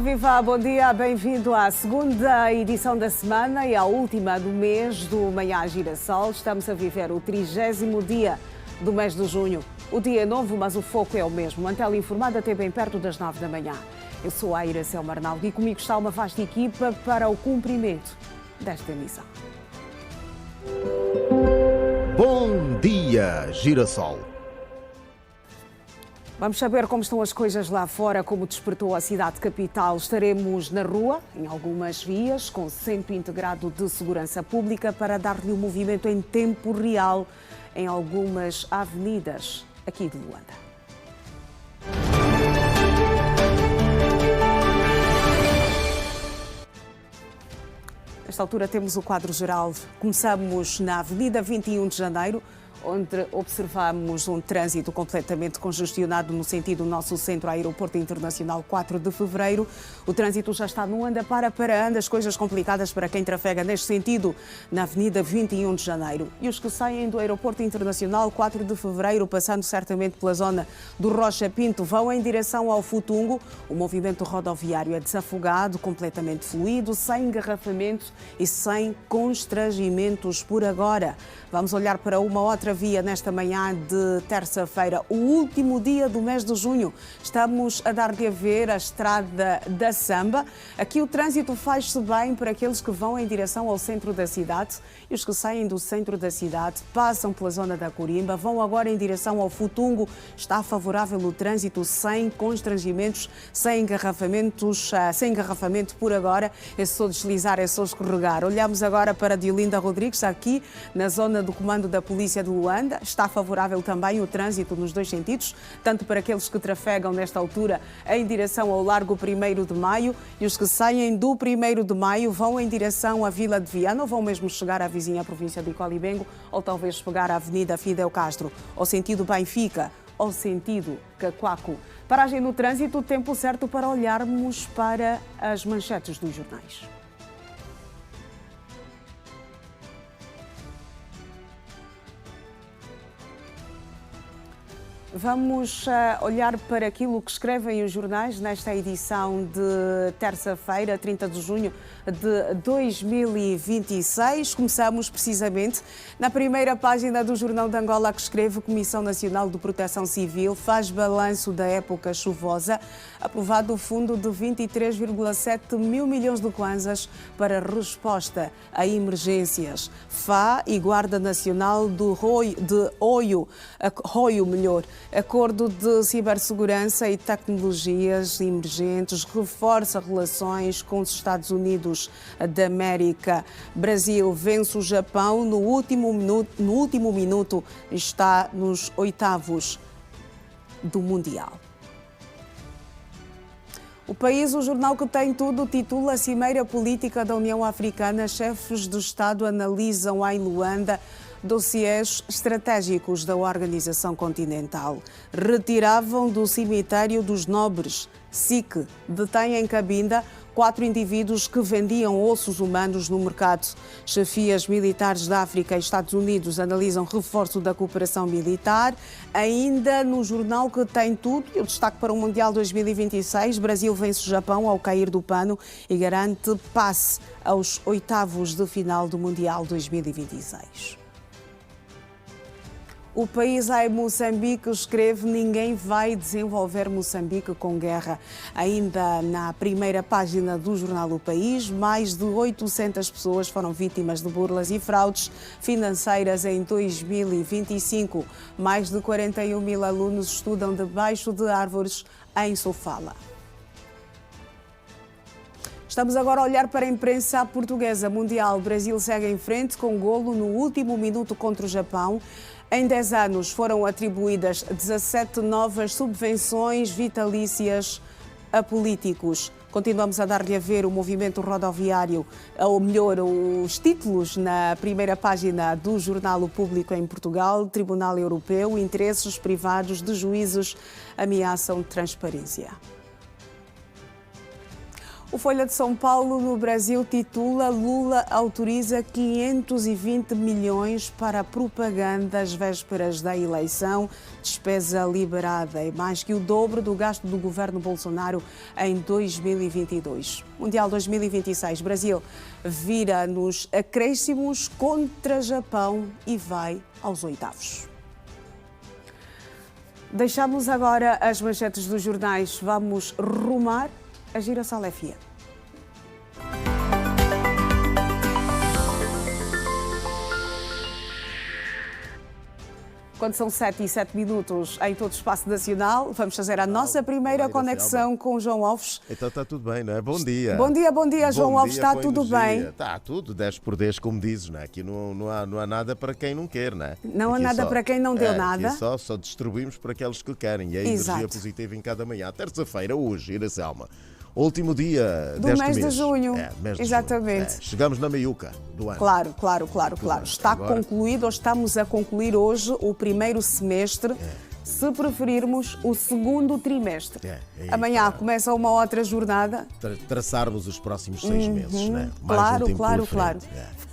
Viva, bom dia, bem-vindo à segunda edição da semana e à última do mês do Manhã Girassol. Estamos a viver o 30º dia do mês de junho. O dia é novo, mas o foco é o mesmo. A tela informada até bem perto das 9 da manhã. Eu sou a Iracema Arnaldo e comigo está uma vasta equipa para o cumprimento desta missão. Bom dia, Girassol. Vamos saber como estão as coisas lá fora, como despertou a cidade capital. Estaremos na rua, em algumas vias, com centro integrado de segurança pública para dar-lhe o movimento em tempo real em algumas avenidas aqui de Luanda. Nesta altura temos o quadro geral. Começamos na Avenida 21 de Janeiro, onde observamos um trânsito completamente congestionado no sentido do nosso centro aeroporto internacional 4 de fevereiro. O trânsito já está no anda para anda, as coisas complicadas para quem trafega neste sentido na Avenida 21 de Janeiro. E os que saem do aeroporto internacional 4 de fevereiro, passando certamente pela zona do Rocha Pinto, vão em direção ao Futungo. O movimento rodoviário é desafogado, completamente fluido, sem engarrafamentos e sem constrangimentos por agora. Vamos olhar para uma outra via nesta manhã de terça-feira, o último dia do mês de junho. Estamos a dar-lhe a ver a estrada da Samba. Aqui o trânsito faz-se bem para aqueles que vão em direção ao centro da cidade e os que saem do centro da cidade, passam pela zona da Corimba, vão agora em direção ao Futungo. Está favorável o trânsito, sem constrangimentos, sem engarrafamento por agora. É só deslizar, é só escorregar. Olhamos agora para Diolinda Rodrigues, aqui na zona do comando da Polícia de Luanda. Está favorável também o trânsito nos dois sentidos, tanto para aqueles que trafegam nesta altura em direção ao Largo 1º de Maio e os que saem do 1º de Maio vão em direção à Vila de Viana ou vão mesmo chegar à vizinha província de Colibengo ou talvez pegar a Avenida Fidel Castro, ou sentido Benfica, ou sentido Cacoaco. Paragem no trânsito, o tempo certo para olharmos para as manchetes dos jornais. Vamos olhar para aquilo que escrevem os jornais nesta edição de terça-feira, 30 de junho de 2026. Começamos precisamente na primeira página do Jornal de Angola, que escreve: Comissão Nacional de Proteção Civil faz balanço da época chuvosa. Aprovado o fundo de 23,7 mil milhões de kwanzas para resposta a emergências. FA e Guarda Nacional do Oio, Acordo de Cibersegurança e Tecnologias Emergentes reforça relações com os Estados Unidos da América. Brasil vence o Japão no último minuto, está nos oitavos do Mundial. O País, o jornal que tem tudo, titula: Cimeira Política da União Africana. Chefes de Estado analisam em Luanda dossiês estratégicos da organização continental. Retiravam do cemitério dos nobres. SIC detém em Cabinda 4 indivíduos que vendiam ossos humanos no mercado. Chefias militares da África e Estados Unidos analisam reforço da cooperação militar. Ainda no jornal que tem tudo, eu destaco para o Mundial 2026, Brasil vence o Japão ao cair do pano e garante passe aos oitavos de final do Mundial 2026. O País em Moçambique escreve: ninguém vai desenvolver Moçambique com guerra. Ainda na primeira página do jornal O País, mais de 800 pessoas foram vítimas de burlas e fraudes financeiras em 2025. Mais de 41 mil alunos estudam debaixo de árvores em Sofala. Estamos agora a olhar para a imprensa portuguesa mundial. O Brasil segue em frente com golo no último minuto contra o Japão. Em 10 anos foram atribuídas 17 novas subvenções vitalícias a políticos. Continuamos a dar-lhe a ver o movimento rodoviário, ou melhor, os títulos na primeira página do jornal O Público em Portugal. Tribunal Europeu, interesses privados de juízes ameaçam transparência. O Folha de São Paulo, no Brasil, titula: Lula autoriza 520 milhões para propaganda às vésperas da eleição. Despesa liberada é mais que o dobro do gasto do governo Bolsonaro em 2022. Mundial 2026, Brasil vira nos acréscimos contra Japão e vai aos oitavos. Deixamos agora as manchetes dos jornais. Vamos rumar a Girassol FM. Quando são 7:07 em todo o espaço nacional, vamos fazer a nossa primeira conexão com o João Alves. Então está tudo bem, não é? Bom dia. Bom dia, João Alves. Está tudo bem? Está tudo, 10 por 10, como dizes, não é? Aqui não há nada para quem não quer, não é? Não há nada para quem não deu nada. Aqui só distribuímos para aqueles que querem. E a energia positiva em cada manhã. Terça-feira, hoje, Iracelma. Último dia do deste mês de junho. Mês de Exatamente. junho. Chegamos na meiuca do ano. Claro. Está concluído, ou estamos a concluir hoje o primeiro semestre. Se preferirmos, o segundo trimestre. Amanhã começa uma outra jornada. Traçarmos os próximos 6 meses, né? Claro.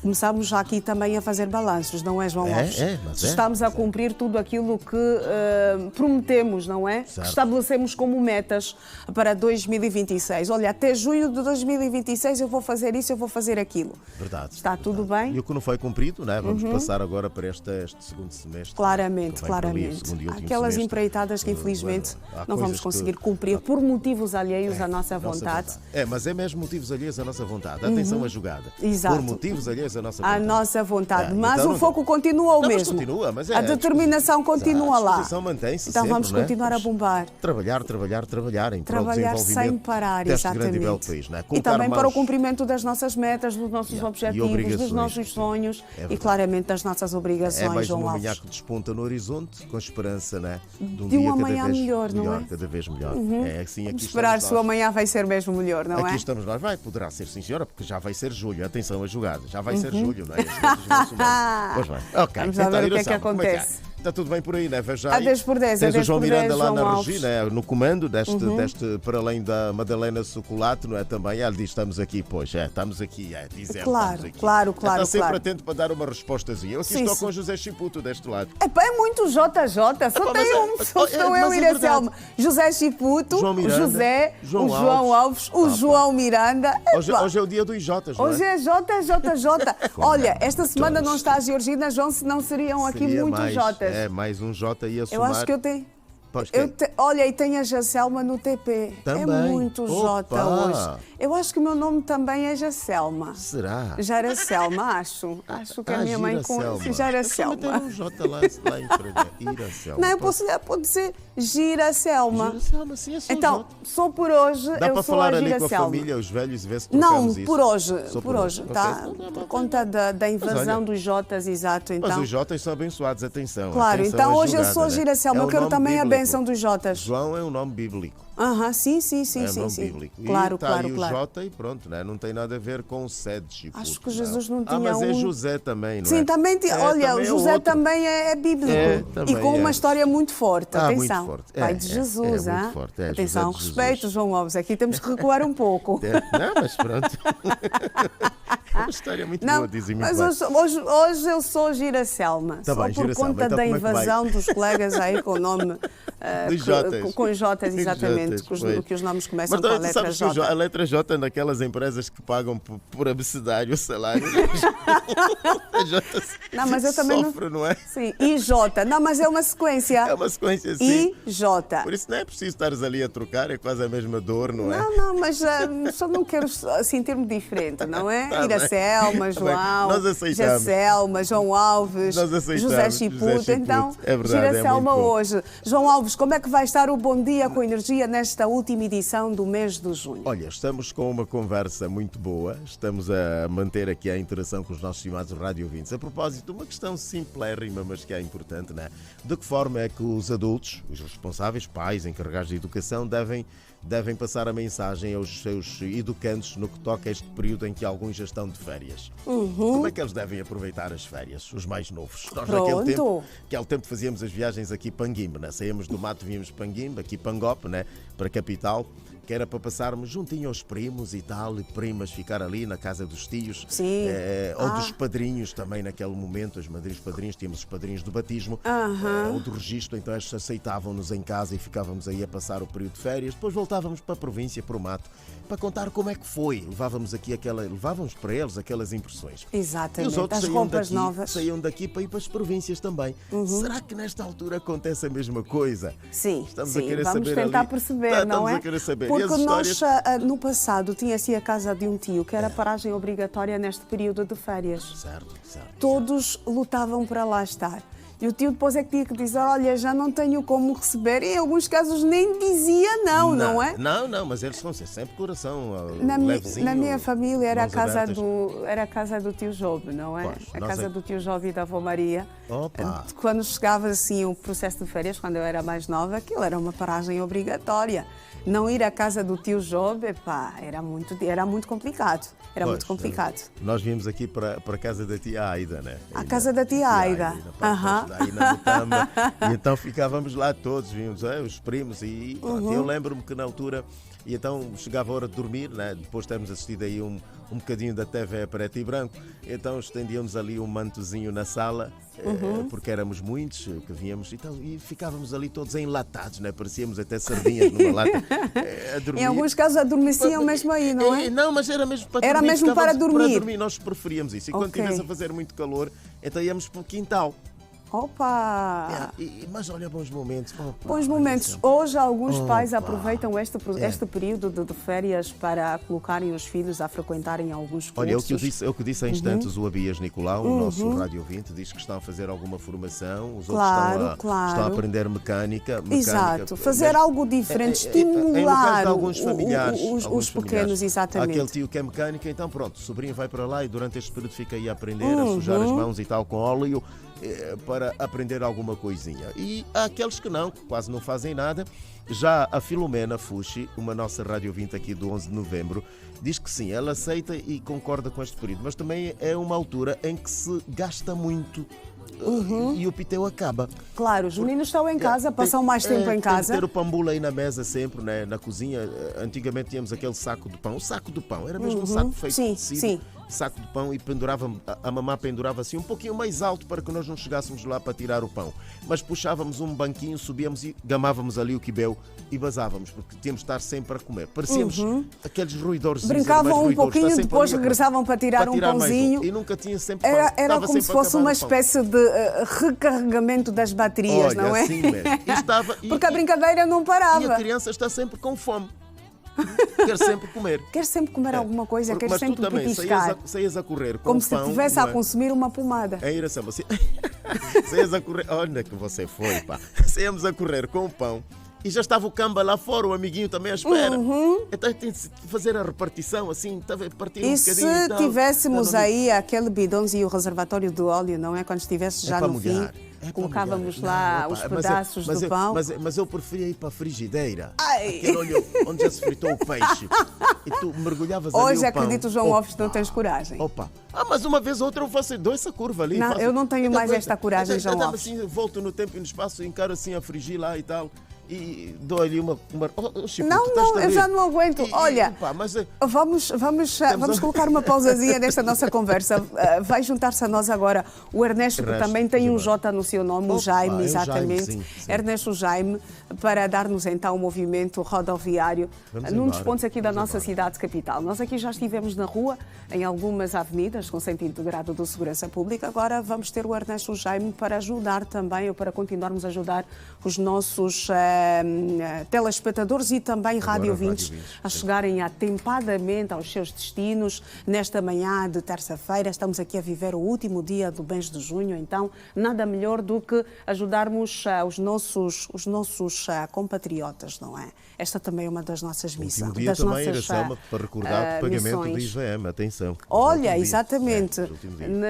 Começamos já aqui também a fazer balanços, não é, João Alves? Estamos a cumprir tudo aquilo que prometemos, não é? Certo. Que estabelecemos como metas para 2026. Olha, até junho de 2026 eu vou fazer isso, eu vou fazer aquilo. Verdade. Está tudo bem? E o que não foi cumprido, né? Vamos passar agora para este segundo semestre. Claramente. Aquelas semestre. empreitadas que infelizmente não vamos conseguir cumprir por motivos alheios à nossa vontade. Mas é mesmo motivos alheios à nossa vontade. Atenção à jogada. Exato. Por motivos alheios à nossa vontade. À nossa vontade. Mas então o foco continua o mesmo. Continua, mas a determinação continua lá. A disposição mantém-se então sempre, vamos continuar a bombar. Trabalhar em prol do Trabalhar desenvolvimento sem parar, deste exatamente. grande e belo país. Não é? E também para o cumprimento das nossas metas, dos nossos objetivos, dos nossos sonhos e claramente das nossas obrigações, é mais João uma Alves. manhã que desponta no horizonte, com esperança, né? De uma manhã melhor, não é? Cada vez melhor. É assim, Vamos esperar se o amanhã vai ser mesmo melhor, não é? Aqui estamos nós. Poderá ser, sim, senhora, porque já vai ser julho. Atenção à jogada. Já vai ser julho, não é? Pois bem. Ok. Vamos lá ver o que é que acontece. Está tudo bem por aí, né? Veja aí. A 10 por 10. Tens o João Miranda lá João na Alves. regia, né? No comando deste, para além da Madalena Socolato, não é? Também ela diz: estamos aqui, pois, estamos aqui, dizemos. Claro. Está sempre atento para dar uma respostazinha. Eu aqui estou com o José Chiputo deste lado. É muito JJ, só tem um, só estou eu e Iracelma. José Chiputo, João Miranda, o José, João o João Alves, o João Miranda. Hoje é o dia dos Jotas, não é? Hoje é JJ. Olha, esta semana não está a Georgina João, senão seriam aqui muitos Jotas. É, mais um J ia somar. Eu acho que eu tenho. Olha, e tem a Jacelma no TP. Também. É muito J hoje. Eu acho que o meu nome também é Jacelma. Será? Jaracelma, acho. Acho que a minha mãe com Jaracelma. Tem um J lá em frente. Iracelma. Não, pode ser Giracelma. Giracelma, sim, é só então, só por hoje dá eu para sou falar a ali Giracelma. com a família, os velhos, e ver se trocamos isso. Não, por hoje, tá? Por conta da invasão dos Jotas, exato. Então. Mas os Jotas são abençoados, atenção. Claro, atenção então hoje jogada, eu sou a Giracelma, eu quero também bíblico. a bênção dos Jotas. João é um nome bíblico. Sim. É um nome bíblico. Claro, e claro. o J e pronto, né? Não tem nada a ver com o sede. Acho que Jesus não tinha mas é José também, não é? Sim, também, olha, também o José outro. também é bíblico. Também e com uma história muito forte. Atenção. Muito forte. Pai de Jesus, muito forte. Atenção, José de respeito, Jesus. João Alves. Aqui temos que recuar um pouco. Não, mas pronto. É uma história muito boa, dizem-me. Mas hoje eu sou Giracelma. Tá só bem, por Giracelma. conta Então, da como é que invasão dos colegas aí com o nome. Dos Jotas. Com Jotas, exatamente. Que os nomes começam com a letra J. A letra J é daquelas empresas que pagam por abecedário o salário. A J não, mas eu também sofre, não é? Sim, IJ. Não, mas é uma sequência. É uma sequência, sim. IJ. Por isso não é preciso estares ali a trocar, é quase a mesma dor, não é? Não, mas só não quero sentir-me diferente, não é? Tá Iracelma, bem. João, Nós aceitamos. Jacelma, João Alves, Nós aceitamos. José Chiputo. Então, É verdade, Giracelma é muito bom. hoje. João Alves, como é que vai estar o Bom Dia com Energia nesta última edição do mês de junho? Olha, estamos com uma conversa muito boa, estamos a manter aqui a interação com os nossos estimados rádio-ouvintes. A propósito, uma questão simplérrima, mas que é importante, não é? De que forma é que os adultos, os responsáveis, pais, encarregados de educação, devem passar a mensagem aos seus educandos no que toca a este período em que alguns já estão de férias? Como é que eles devem aproveitar as férias, os mais novos? Nós naquele tempo fazíamos as viagens aqui Panguimbe, né? Saíamos do mato, víamos Panguimbe, aqui Pangope, né? Para a capital. que era para passarmos juntinho aos primos e tal, e primas, ficar ali na casa dos tios, Sim. ou dos padrinhos também naquele momento, os madrinhos padrinhos, tínhamos os padrinhos do batismo, ou do registro, então estes aceitavam-nos em casa e ficávamos aí a passar o período de férias, depois voltávamos para a província, para o mato, para contar como é que foi, levávamos para eles aquelas impressões. Exatamente, E os outros as roupas novas. saíam daqui para ir para as províncias também. Será que nesta altura acontece a mesma coisa? Sim, Estamos sim. a querer Vamos saber tentar ali. perceber, não é? Estamos a querer saber. Porque E as histórias... nós, no passado, tinha-se a casa de um tio, que era paragem obrigatória neste período de férias. Certo. Todos lutavam para lá estar. E o tio depois é que tinha que dizer, olha, já não tenho como receber. E em alguns casos nem dizia não é? Não, mas eles são sempre coração levezinho. Na minha família era a mãos casa do tio Job, não é? Pois, A nós casa é- do tio Job e da avó Maria. Opa! Quando chegava assim o processo de férias, quando eu era mais nova, aquilo era uma paragem obrigatória. Não ir à casa do tio Job, epá, era muito complicado. Era Pois, muito complicado. Nós vimos aqui para a casa da tia Aida, né? A casa da tia Aida. Aí na Mutamba. E então ficávamos lá todos, vimos os primos e pronto. Eu lembro-me que na altura, e então chegava a hora de dormir, né? Depois de termos assistido aí um bocadinho da TV preto e branco, então estendíamos ali um mantozinho na sala, porque éramos muitos que víamos e ficávamos ali todos enlatados, né? Parecíamos até sardinhas numa lata a dormir. Em alguns casos adormeciam mesmo aí, não é? Não, mas era mesmo para Era dormir. mesmo para ficávamos dormir. Nós preferíamos isso. E quando Ok. estivesse a fazer muito calor, então íamos para o quintal. Opa! Mas olha, bons momentos. Opa, Bons momentos. Hoje, alguns pais aproveitam este período de férias para colocarem os filhos a frequentarem alguns cursos. Olha, é o que disse há instantes o Abias Nicolau, o nosso rádio ouvinte, diz que estão a fazer alguma formação, os outros estão a aprender mecânica. Exato, fazer algo diferente, Em lugar estimular de alguns familiares, os pequenos, exatamente. Aquele tio que é mecânica, então pronto, o sobrinho vai para lá e durante este período fica aí a aprender, a sujar as mãos e tal com óleo, para aprender alguma coisinha. E há aqueles que não, que quase não fazem nada. Já a Filomena Fushi, uma nossa rádio ouvinte aqui do 11 de novembro, diz que sim, ela aceita e concorda com este período, mas também é uma altura em que se gasta muito e o piteu acaba. Claro, os meninos estão em casa, passam mais tempo em casa. Tem que ter o pambula aí na mesa sempre, né? Na cozinha. Antigamente tínhamos aquele saco de pão. O saco do pão era mesmo um saco feito de tecido. Sim. Saco de pão e a mamã pendurava assim um pouquinho mais alto para que nós não chegássemos lá para tirar o pão. Mas puxávamos um banquinho, subíamos e gamávamos ali o quibeu e basávamos, porque tínhamos de estar sempre a comer. Parecíamos aqueles ruidores. Brincavam um pouquinho, depois regressavam para tirar um pãozinho. E nunca tinha sempre pão. Era como se fosse uma espécie de recarregamento das baterias, olha, não é? Assim mesmo. Porque a brincadeira não parava. E a criança está sempre com fome. Quer sempre comer. Quer sempre comer alguma coisa, quer Mas sempre tu também pipiscar. saías a correr com Como o se pão. estivesse a consumir uma pomada. É ir assim, você... saías a correr. Onde é que você foi, pá? Saíamos a correr com o pão. E já estava o camba lá fora, o amiguinho também à espera. Então tem de fazer a repartição assim, partir um E bocadinho. se tivéssemos aí aquele bidãozinho e o reservatório do óleo, não é? Quando estivesse já no fim, colocávamos lá os pedaços do pão. Mas eu preferia ir para a frigideira. Ai. Aquele olho onde já se fritou o peixe. E tu mergulhavas ali Hoje o pão. acredito, João Alves, não tens coragem. Opa! Mas uma vez ou outra eu faço essa curva ali. Não, eu não tenho mais esta coragem, João Alves. Assim, volto no tempo e no espaço, encaro assim a frigir lá e tal. E dou ali uma... Chico, Não, eu já não aguento. Olha, mas... vamos colocar uma pausazinha nesta nossa conversa. Vai juntar-se a nós agora o Ernesto, que também tem um J no seu nome, o Jaime, exatamente. Sim. Ernesto Jaime, para dar-nos então o movimento rodoviário num dos pontos aqui da nossa cidade capital. Nós aqui já estivemos na rua, em algumas avenidas, com sentido integrado de segurança pública. Agora vamos ter o Ernesto Jaime para ajudar também, ou para continuarmos a ajudar os nossos telespectadores e também rádio-ouvintes a chegarem atempadamente aos seus destinos. Nesta manhã de terça-feira, estamos aqui a viver o último dia do mês de junho, então nada melhor do que ajudarmos os nossos compatriotas, não é? Esta também é uma das nossas missões. O dia também era só para recordar o pagamento do IVM, atenção. Olha, exatamente.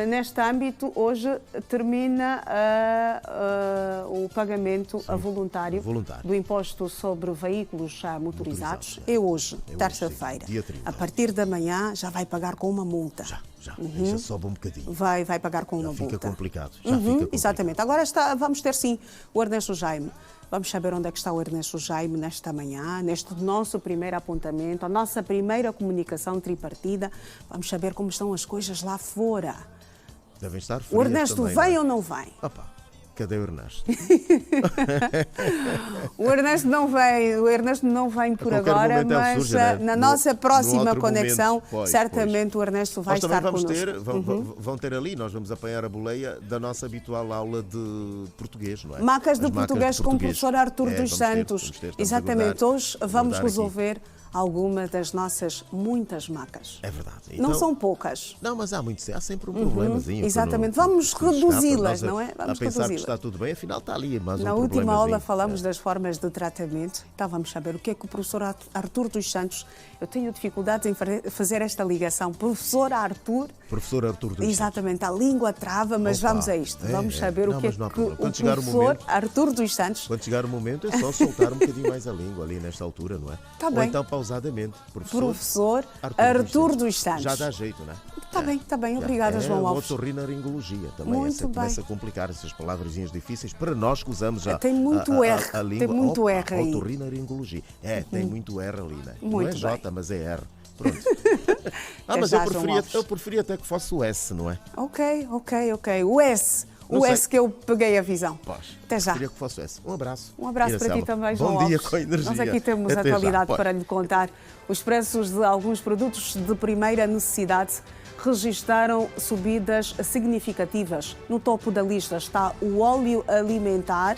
Neste âmbito, hoje termina o pagamento voluntário do imposto sobre veículos motorizados. É hoje, terça-feira. A partir da manhã já vai pagar com uma multa. Já sobe um bocadinho. Vai pagar com uma multa. Fica complicado. Já fica complicado. Exatamente. Agora vamos ter sim o Ernesto Jaime Vamos saber onde é que está o Ernesto Jaime nesta manhã, neste nosso primeiro apontamento, a nossa primeira comunicação tripartida. Vamos saber como estão as coisas lá fora. Devem estar frias O Ernesto também, vem não é? ou não vem? Opa, cadê o Ernesto? O Ernesto não vem por A qualquer agora, momento ele mas surge, né? na nossa próxima outro conexão, momento. Pois, certamente o Ernesto vai Nós também estar vamos connosco. ter, vão ter ali, nós vamos apanhar a boleia da nossa habitual aula de português, não é? Macas de As macas português com o professor Artur dos vamos ter, Santos. vamos ter, estamos a Exatamente, guardar- hoje vamos guardar aqui. resolver algumas das nossas muitas macas. É verdade. Não Então- são poucas. Não, mas há sempre um problemazinho. Exatamente. que não- Vamos que nos escapa. reduzi-las, Nós não é? Vamos a pensar reduzi-las. que está tudo bem, afinal está ali mais Na um última problemazinho. aula falamos das formas de tratamento. Então vamos saber o que é que o professor Artur dos Santos... Eu tenho dificuldades em fazer esta ligação. Professor Artur... Professor Artur dos Santos. Exatamente, a língua trava, mas Opa, vamos a isto. Vamos saber Não, o que é mas não há que problema. o Quando chegar o professor momento- Artur dos Santos... Quando chegar o momento é só soltar um bocadinho mais a língua ali nesta altura, não é? Tá Ou bem. então pausadamente. Professor Artur dos Santos. Já dá jeito, não é? Está bem. Obrigada, João Alves. Otorrinolaringologia também. Muito Essa começa a bem. complicar essas palavrinhas difíceis para nós que usamos já Tem muito R, a língua. tem muito R aí. Otorrinolaringologia. tem muito R ali, né? Não Muito é J, bem. mas é R. Pronto. Mas já, João Alves. eu preferia até que fosse o S, não é? Ok. O S. Não O sei. S que eu peguei a visão. Pois. Até já. Preferia que fosse o S. Um abraço. Um abraço para ti Iracema. também, João Bom dia Alves. com energia. Nós aqui temos Até a atualidade já. para lhe contar. Os preços de alguns produtos de primeira necessidade registaram subidas significativas. No topo da lista está o óleo alimentar,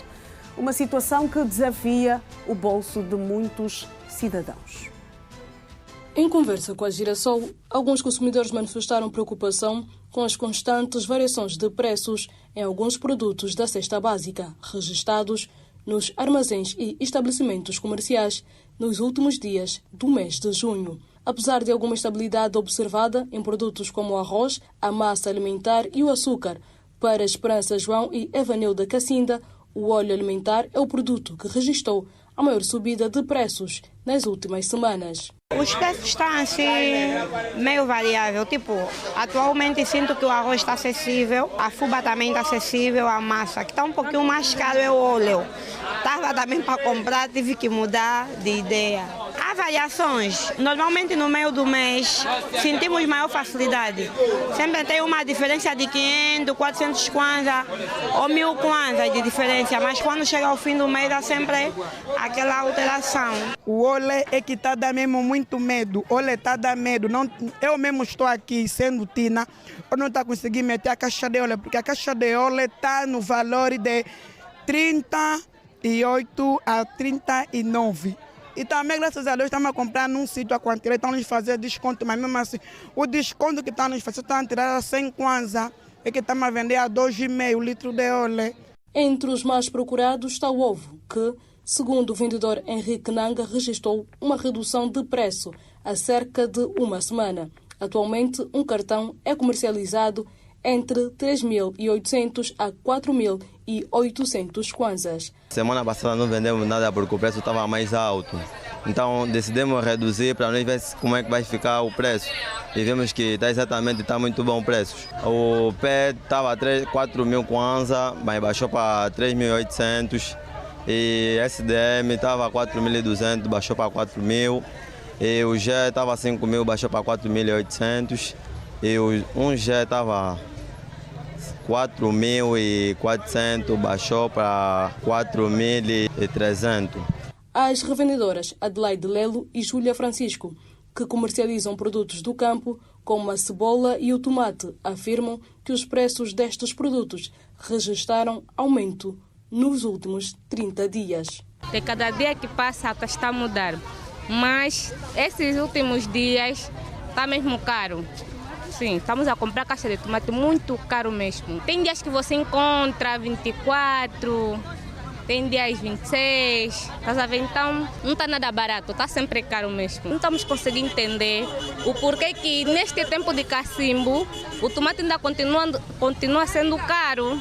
uma situação que desafia o bolso de muitos cidadãos. Em conversa com a Girassol, alguns consumidores manifestaram preocupação com as constantes variações de preços em alguns produtos da cesta básica registados nos armazéns e estabelecimentos comerciais nos últimos dias do mês de junho. Apesar de alguma estabilidade observada em produtos como o arroz, a massa alimentar e o açúcar, para Esperança João e Evanilda Cacinda, o óleo alimentar é o produto que registrou a maior subida de preços nas últimas semanas. Os preços estão assim meio variável. Tipo, atualmente sinto que o arroz está acessível, a fuba também está acessível, a massa, que está um pouquinho mais caro é o óleo. Estava também para comprar, tive que mudar de ideia. Há variações. Normalmente no meio do mês sentimos maior facilidade. Sempre tem uma diferença de 500, 400 kwanza ou 1000 kwanza de diferença, mas quando chega ao fim do mês há sempre aquela alteração. O óleo é que está dando mesmo muito medo. O óleo está dando medo. Não, eu mesmo estou aqui sendo Tina, eu não estou conseguindo meter a caixa de óleo, porque a caixa de óleo está no valor de 38 a 39. E também, graças a Deus, estamos a comprar num sítio a quantidade, estão nos fazer desconto, mas mesmo assim, o desconto que estão nos fazendo, estão a tirar a 100 kwanza, é que estamos a vender a 2,5 litros de óleo. Entre os mais procurados está o ovo, que, segundo o vendedor Henrique Nanga, registrou uma redução de preço há cerca de uma semana. Atualmente, um cartão é comercializado entre 3.800 a 4.800 kwanzas. Semana passada não vendemos nada porque o preço estava mais alto. Então decidimos reduzir para nós ver como é que vai ficar o preço. E vimos que está muito bom o preço. O pé estava 4.000 kwanza, mas baixou para 3.800. E SDM estava 4.200, baixou para 4.000. E o G estava 5.000, baixou para 4.800. E o 1G estava 4.400, baixou para 4.300. As revendedoras Adelaide Lelo e Júlia Francisco, que comercializam produtos do campo, como a cebola e o tomate, afirmam que os preços destes produtos registraram aumento nos últimos 30 dias. De cada dia que passa está a mudar, mas esses últimos dias está mesmo caro. Sim, estamos a comprar caixa de tomate muito caro mesmo. Tem dias que você encontra 24, tem dias 26, estás a ver? Então não está nada barato, está sempre caro mesmo. Não estamos conseguindo entender o porquê que neste tempo de cacimbo o tomate ainda continua sendo caro.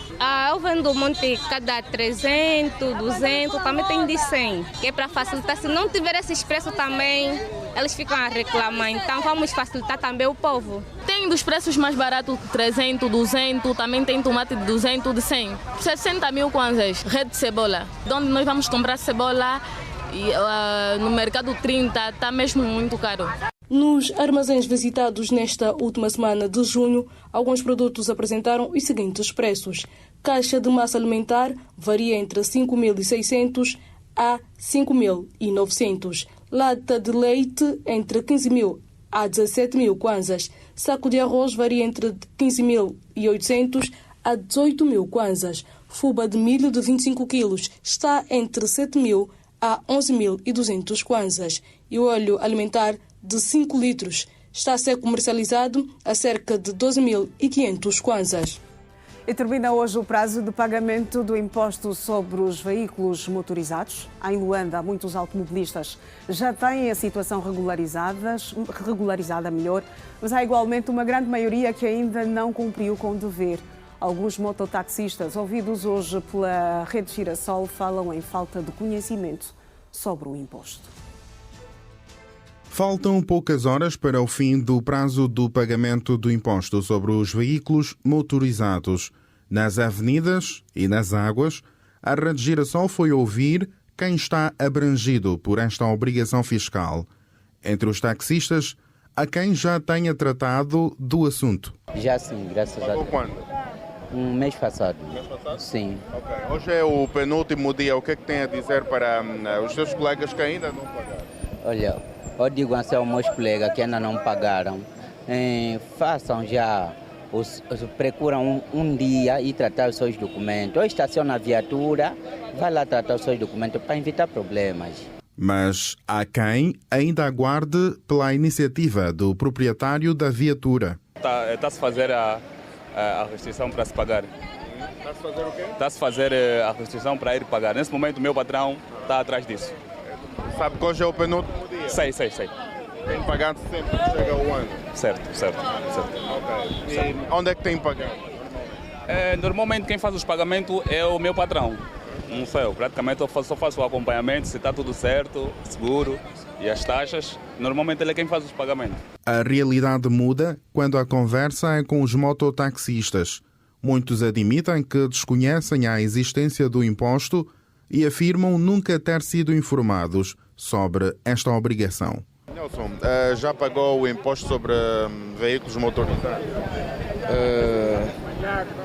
Eu vendo um monte cada 300, 200, também tem de 100, que é para facilitar. Se não tiver esses preços também, eles ficam a reclamar. Então vamos facilitar também o povo. Tem dos preços mais baratos, 300, 200, também tem tomate de 200, de 100. 60 mil kwanzas, rede de cebola. De onde nós vamos comprar cebola, no mercado 30, está mesmo muito caro. Nos armazéns visitados nesta última semana de junho, alguns produtos apresentaram os seguintes preços. Caixa de massa alimentar varia entre 5.600 a 5.900. Lata de leite entre 15.000 a 17.000 kwanzas. Saco de arroz varia entre 15.800 a 18.000 kwanzas. Fuba de milho de 25 kg está entre 7.000 a 11.200 kwanzas. E o óleo alimentar de 5 litros está a ser comercializado a cerca de 12.500 kwanzas. E termina hoje o prazo de pagamento do imposto sobre os veículos motorizados. Em Luanda, muitos automobilistas já têm a situação regularizada, mas há igualmente uma grande maioria que ainda não cumpriu com o dever. Alguns mototaxistas, ouvidos hoje pela Rede Girassol, falam em falta de conhecimento sobre o imposto. Faltam poucas horas para o fim do prazo do pagamento do imposto sobre os veículos motorizados. Nas avenidas e nas águas, a Rede Girassol foi ouvir quem está abrangido por esta obrigação fiscal. Entre os taxistas, há quem já tenha tratado do assunto. Já sim, graças a Deus. Quando? Um mês passado. Mês passado? Sim. Okay. Hoje é o penúltimo dia. O que é que tem a dizer para os seus colegas que ainda não pagaram? Olha, eu digo assim aos meus colegas que ainda não pagaram, façam já, procuram um dia e tratar os seus documentos. Ou estaciona a viatura, vai lá tratar os seus documentos para evitar problemas. Mas há quem ainda aguarde pela iniciativa do proprietário da viatura. Está-se a fazer a restrição para se pagar. Está-se a fazer o quê? Está-se a fazer a restrição para ir pagar. Nesse momento o meu patrão está atrás disso. Sabe que hoje é o penúltimo dia? Sei. Tem pagado sempre que chega o ano? Certo. Okay. E onde é que tem pagado? Normalmente quem faz os pagamentos é o meu patrão. Não sei, eu praticamente só faço o acompanhamento, se está tudo certo, seguro e as taxas. Normalmente ele é quem faz os pagamentos. A realidade muda quando a conversa é com os mototaxistas. Muitos admitem que desconhecem a existência do imposto e afirmam nunca ter sido informados sobre esta obrigação. Nelson, já pagou o imposto sobre veículos motorizados?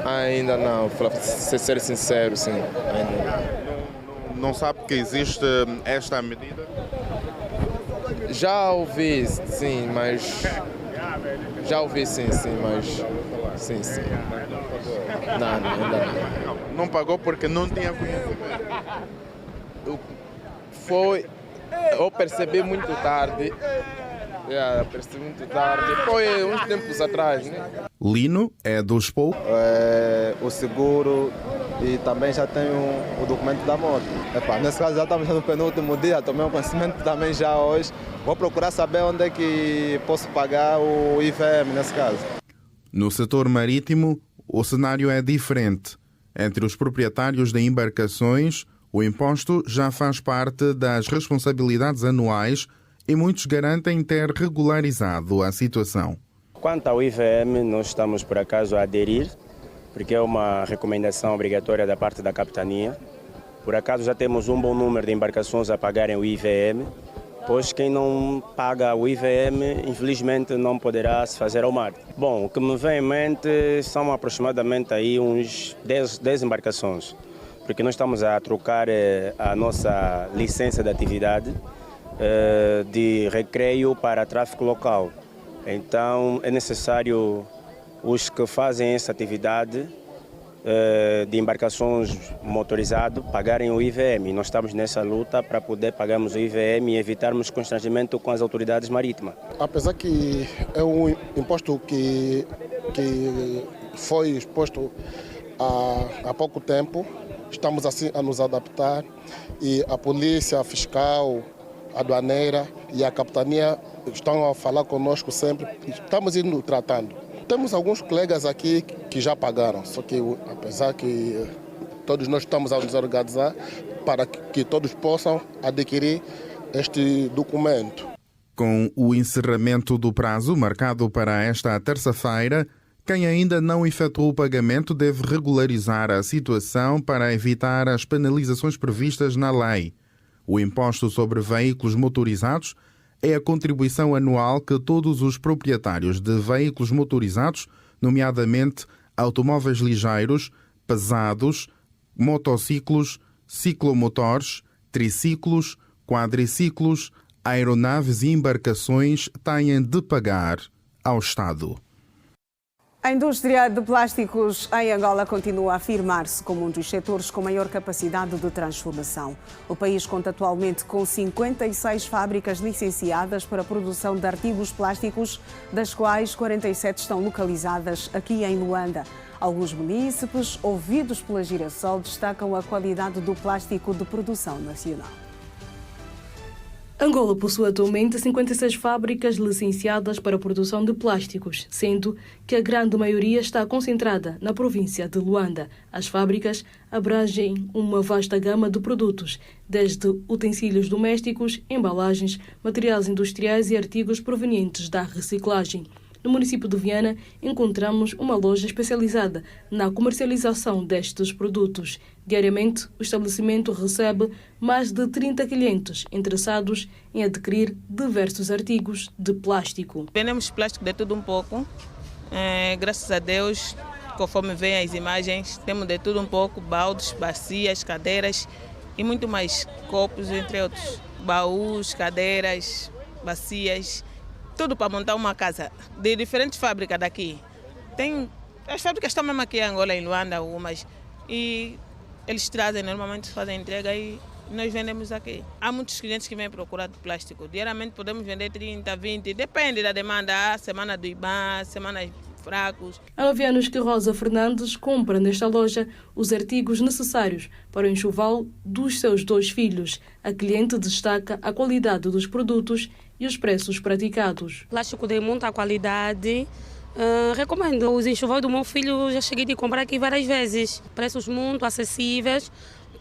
Ainda não, para ser sincero, sim. Não sabe que existe esta medida? Já ouvi, sim, mas... Sim. Não, ainda não. Não pagou porque não tinha conhecimento? Eu percebi muito tarde. Foi uns tempos atrás, né? Lino é dos poucos. O seguro e também já tenho o documento da moto. Nesse caso já estamos no penúltimo dia, tomei um conhecimento também já hoje. Vou procurar saber onde é que posso pagar o IVM nesse caso. No setor marítimo, o cenário é diferente. Entre os proprietários de embarcações, o imposto já faz parte das responsabilidades anuais e muitos garantem ter regularizado a situação. Quanto ao IVM, nós estamos por acaso a aderir, porque é uma recomendação obrigatória da parte da capitania. Por acaso já temos um bom número de embarcações a pagarem o IVM, pois quem não paga o IVM, infelizmente, não poderá se fazer ao mar. Bom, o que me vem em mente são aproximadamente aí uns 10 embarcações, porque nós estamos a trocar a nossa licença de atividade de recreio para tráfego local. Então é necessário os que fazem essa atividade de embarcações motorizadas pagarem o IVM. Nós estamos nessa luta para poder pagarmos o IVM e evitarmos constrangimento com as autoridades marítimas. Apesar que é um imposto que foi exposto há pouco tempo, estamos assim a nos adaptar e a polícia, a fiscal, a aduaneira e a capitania estão a falar conosco sempre, estamos indo tratando. Temos alguns colegas aqui que já pagaram, só que apesar que todos nós estamos a nos organizar para que todos possam adquirir este documento. Com o encerramento do prazo marcado para esta terça-feira, quem ainda não efetuou o pagamento deve regularizar a situação para evitar as penalizações previstas na lei. O imposto sobre veículos motorizados é a contribuição anual que todos os proprietários de veículos motorizados, nomeadamente automóveis ligeiros, pesados, motociclos, ciclomotores, triciclos, quadriciclos, aeronaves e embarcações têm de pagar ao Estado. A indústria de plásticos em Angola continua a afirmar-se como um dos setores com maior capacidade de transformação. O país conta atualmente com 56 fábricas licenciadas para a produção de artigos plásticos, das quais 47 estão localizadas aqui em Luanda. Alguns munícipes, ouvidos pela Girassol, destacam a qualidade do plástico de produção nacional. Angola possui atualmente 56 fábricas licenciadas para a produção de plásticos, sendo que a grande maioria está concentrada na província de Luanda. As fábricas abrangem uma vasta gama de produtos, desde utensílios domésticos, embalagens, materiais industriais e artigos provenientes da reciclagem. No município de Viana, encontramos uma loja especializada na comercialização destes produtos. Diariamente, o estabelecimento recebe mais de 30 clientes interessados em adquirir diversos artigos de plástico. Vendemos plástico de tudo um pouco. Graças a Deus, conforme veem as imagens, temos de tudo um pouco: baldes, bacias, cadeiras e muito mais, copos, entre outros. Baús, cadeiras, bacias. Tudo para montar uma casa, de diferentes fábricas daqui. As fábricas estão mesmo aqui em Angola, em Luanda, algumas, e eles trazem, normalmente fazem entrega e nós vendemos aqui. Há muitos clientes que vêm procurar de plástico. Diariamente podemos vender 30, 20, depende da demanda. Há semana do IBAN, semanas fracos. Há 9 anos que Rosa Fernandes compra nesta loja os artigos necessários para o enxoval dos seus 2 filhos. A cliente destaca a qualidade dos produtos e os preços praticados. Plástico de muita qualidade. Recomendo. Os enxovais do meu filho já cheguei de comprar aqui várias vezes. Preços muito acessíveis.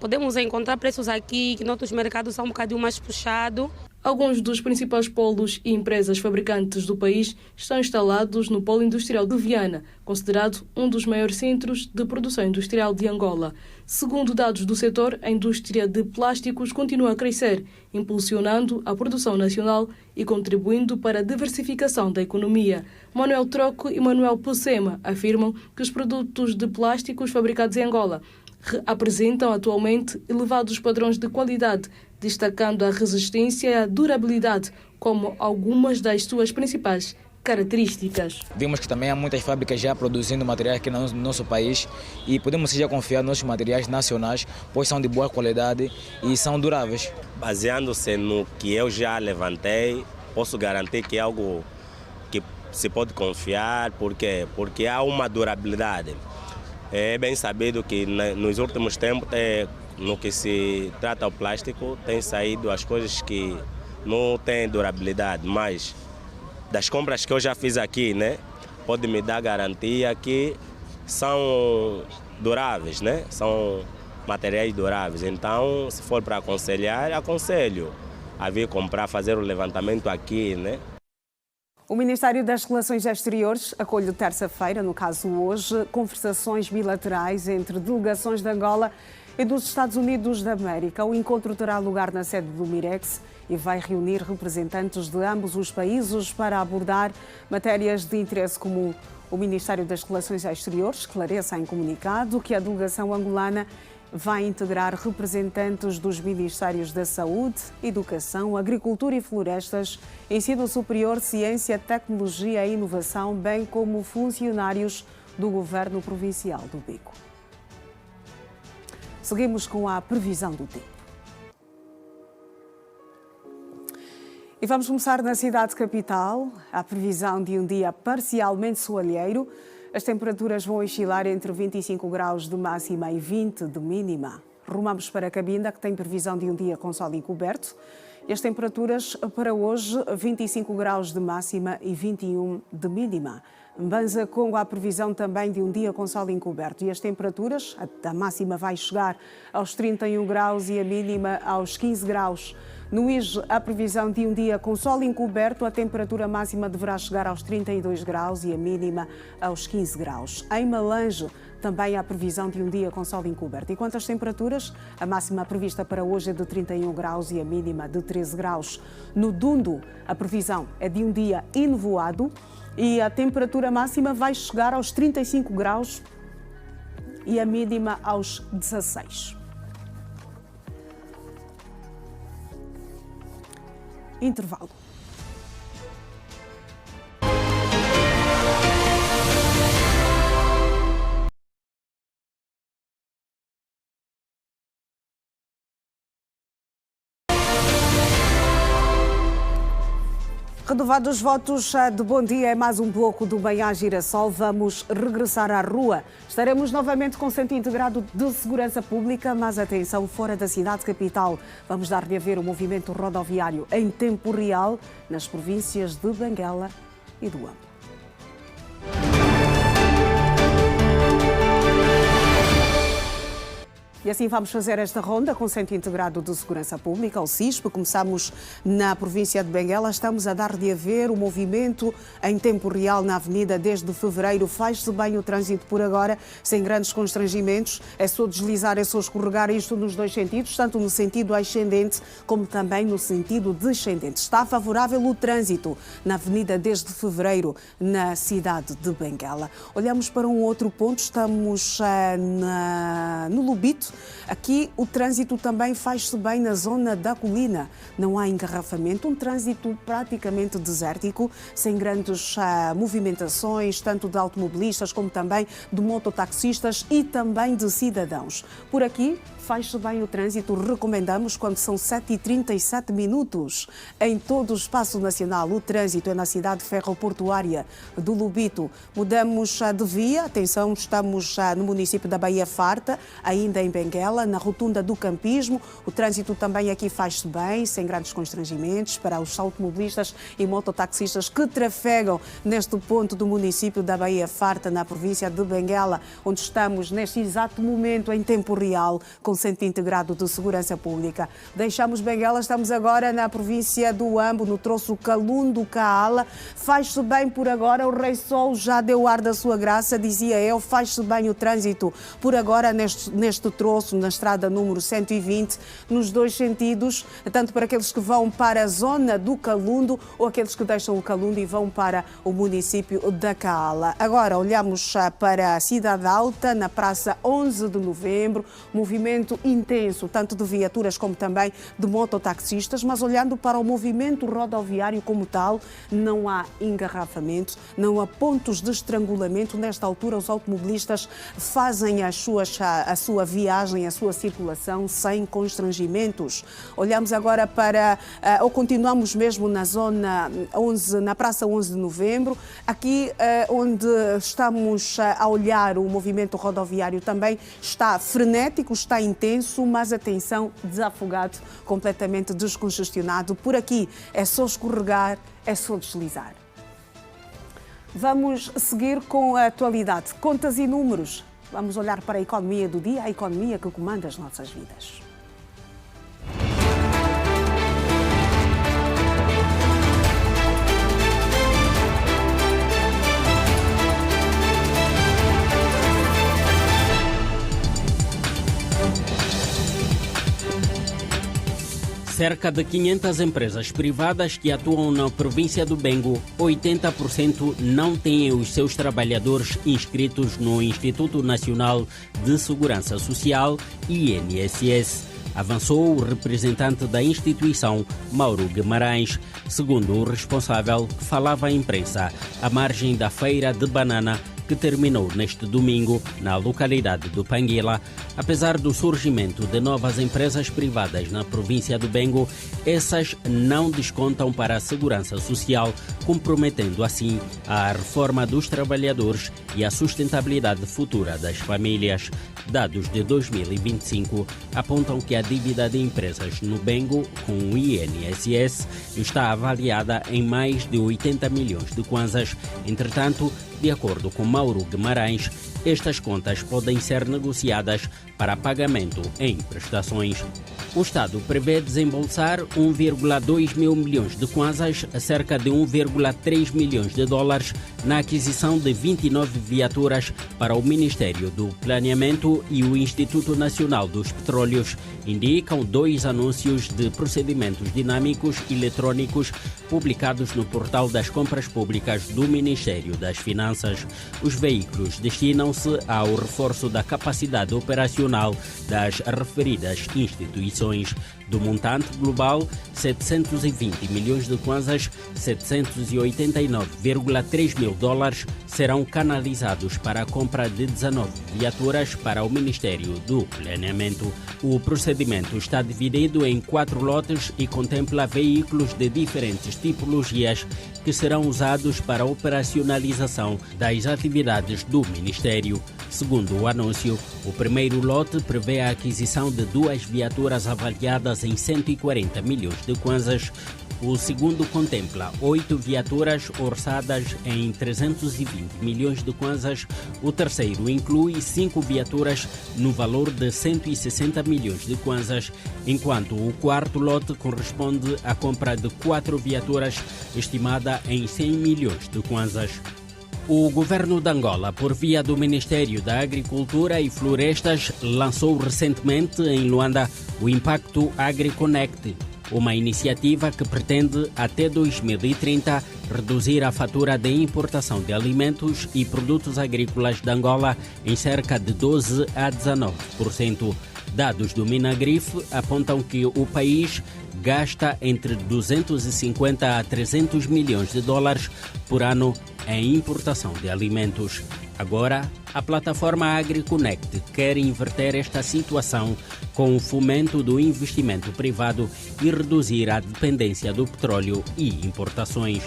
Podemos encontrar preços aqui que em outros mercados são um bocadinho mais puxados. Alguns dos principais polos e empresas fabricantes do país estão instalados no Polo Industrial de Viana, considerado um dos maiores centros de produção industrial de Angola. Segundo dados do setor, a indústria de plásticos continua a crescer, impulsionando a produção nacional e contribuindo para a diversificação da economia. Manuel Troco e Manuel Possema afirmam que os produtos de plásticos fabricados em Angola apresentam atualmente elevados padrões de qualidade, destacando a resistência e a durabilidade como algumas das suas principais características. Vimos que também há muitas fábricas já produzindo materiais aqui no nosso país e podemos já confiar nos materiais nacionais, pois são de boa qualidade e são duráveis. Baseando-se no que eu já levantei, posso garantir que é algo que se pode confiar, porque há uma durabilidade. É bem sabido que nos últimos tempos, no que se trata o plástico, tem saído as coisas que não têm durabilidade, mas das compras que eu já fiz aqui, pode me dar garantia que são duráveis, são materiais duráveis. Então, se for para aconselhar, aconselho a vir comprar, fazer o levantamento aqui, O Ministério das Relações Exteriores acolhe terça-feira, no caso hoje, conversações bilaterais entre delegações de Angola e dos Estados Unidos da América. O encontro terá lugar na sede do Mirex e vai reunir representantes de ambos os países para abordar matérias de interesse comum. O Ministério das Relações Exteriores esclarece em comunicado que a delegação angolana vai integrar representantes dos Ministérios da Saúde, Educação, Agricultura e Florestas, Ensino Superior, Ciência, Tecnologia e Inovação, bem como funcionários do Governo Provincial do Bico. Seguimos com a previsão do tempo. E vamos começar na cidade capital. A previsão de um dia parcialmente soalheiro. As temperaturas vão oscilar entre 25 graus de máxima e 20 de mínima. Rumamos para Cabinda, que tem previsão de um dia com sol encoberto. E as temperaturas para hoje, 25 graus de máxima e 21 de mínima. Mbanza Congo, há previsão também de um dia com sol encoberto e as temperaturas, a máxima vai chegar aos 31 graus e a mínima aos 15 graus. No IJE, há previsão de um dia com sol encoberto, a temperatura máxima deverá chegar aos 32 graus e a mínima aos 15 graus. Em Malange, também há previsão de um dia com sol encoberto. E quanto às temperaturas, a máxima prevista para hoje é de 31 graus e a mínima de 13 graus. No Dundo, a previsão é de um dia enevoado e a temperatura máxima vai chegar aos 35 graus e a mínima aos 16. Intervalo. Renovados os votos de bom dia, é mais um bloco do Manhã Girassol. Vamos regressar à rua. Estaremos novamente com o Centro Integrado de Segurança Pública, mas atenção, fora da cidade capital. Vamos dar-lhe a ver o movimento rodoviário em tempo real nas províncias de Benguela e do Ambo. E assim vamos fazer esta ronda com o Centro Integrado de Segurança Pública, o CISP. Começamos na província de Benguela. Estamos a dar de a ver o movimento em tempo real na avenida desde fevereiro. Faz-se bem o trânsito por agora, sem grandes constrangimentos. É só deslizar, é só escorregar, isto nos dois sentidos, tanto no sentido ascendente como também no sentido descendente. Está favorável o trânsito na avenida desde fevereiro na cidade de Benguela. Olhamos para um outro ponto, estamos no Lubito. Aqui o trânsito também faz-se bem na zona da colina. Não há engarrafamento, um trânsito praticamente desértico, sem grandes movimentações, tanto de automobilistas como também de mototaxistas e também de cidadãos. Por aqui faz-se bem o trânsito, recomendamos quando são 7h37 em todo o espaço nacional. O trânsito é na cidade ferroportuária do Lubito. Mudamos de via, atenção, estamos no município da Baía Farta, ainda em Benguela, na rotunda do Campismo. O trânsito também aqui faz-se bem, sem grandes constrangimentos para os automobilistas e mototaxistas que trafegam neste ponto do município da Baía Farta, na província de Benguela, onde estamos neste exato momento em tempo real com o Centro Integrado de Segurança Pública. Deixamos Benguela, estamos agora na província do Ambo, no troço Calundo-Caala. Faz-se bem por agora, o Rei Sol já deu ar da sua graça, dizia eu, faz-se bem o trânsito por agora neste troço, na estrada número 120, nos dois sentidos, tanto para aqueles que vão para a zona do Calundo ou aqueles que deixam o Calundo e vão para o município da Caala. Agora olhamos para a Cidade Alta, na Praça 11 de Novembro, movimento intenso, tanto de viaturas como também de mototaxistas, mas olhando para o movimento rodoviário como tal, não há engarrafamento, não há pontos de estrangulamento. Nesta altura, os automobilistas fazem a sua viagem, a sua circulação sem constrangimentos. Olhamos agora ou continuamos mesmo na zona 11, na Praça 11 de Novembro, aqui onde estamos a olhar o movimento rodoviário também está frenético, está intenso, mas atenção, desafogado, completamente descongestionado. Por aqui é só escorregar, é só deslizar. Vamos seguir com a atualidade. Contas e números. Vamos olhar para a economia do dia, a economia que comanda as nossas vidas. Cerca de 500 empresas privadas que atuam na província do Bengo, 80% não têm os seus trabalhadores inscritos no Instituto Nacional de Segurança Social, INSS. Avançou o representante da instituição, Mauro Guimarães, segundo o responsável que falava à imprensa à margem da feira de banana que terminou neste domingo na localidade do Panguila. Apesar do surgimento de novas empresas privadas na província do Bengo, essas não descontam para a segurança social, comprometendo assim a reforma dos trabalhadores e a sustentabilidade futura das famílias. Dados de 2025 apontam que a dívida de empresas no Bengo com o INSS está avaliada em mais de 80 milhões de kwanzas. Entretanto, de acordo com Mauro Guimarães, estas contas podem ser negociadas para pagamento em prestações. O Estado prevê desembolsar 1,2 mil milhões de kwanzas, cerca de 1,3 milhões de dólares, na aquisição de 29 viaturas para o Ministério do Planeamento e o Instituto Nacional dos Petróleos, indicam 2 anúncios de procedimentos dinâmicos eletrônicos publicados no portal das compras públicas do Ministério das Finanças. Os veículos destinam-se ao reforço da capacidade operacional das referidas instituições. Do montante global, 720 milhões de kwanzas, 789,3 mil dólares, serão canalizados para a compra de 19 viaturas para o Ministério do Planeamento. O procedimento está dividido em 4 lotes e contempla veículos de diferentes tipologias que serão usados para a operacionalização das atividades do Ministério. Segundo o anúncio, o primeiro lote prevê a aquisição de 2 viaturas avaliadas em 140 milhões de kwanzas. O segundo contempla 8 viaturas orçadas em 320 milhões de kwanzas. O terceiro inclui 5 viaturas no valor de 160 milhões de kwanzas, enquanto o quarto lote corresponde à compra de 4 viaturas estimada em 100 milhões de kwanzas. O governo de Angola, por via do Ministério da Agricultura e Florestas, lançou recentemente em Luanda o Impacto AgriConnect, uma iniciativa que pretende, até 2030, reduzir a fatura de importação de alimentos e produtos agrícolas de Angola em cerca de 12% a 19%. Dados do Minagrif apontam que o país gasta entre 250 a 300 milhões de dólares por ano em importação de alimentos. Agora, a plataforma AgriConnect quer inverter esta situação com o fomento do investimento privado e reduzir a dependência do petróleo e importações.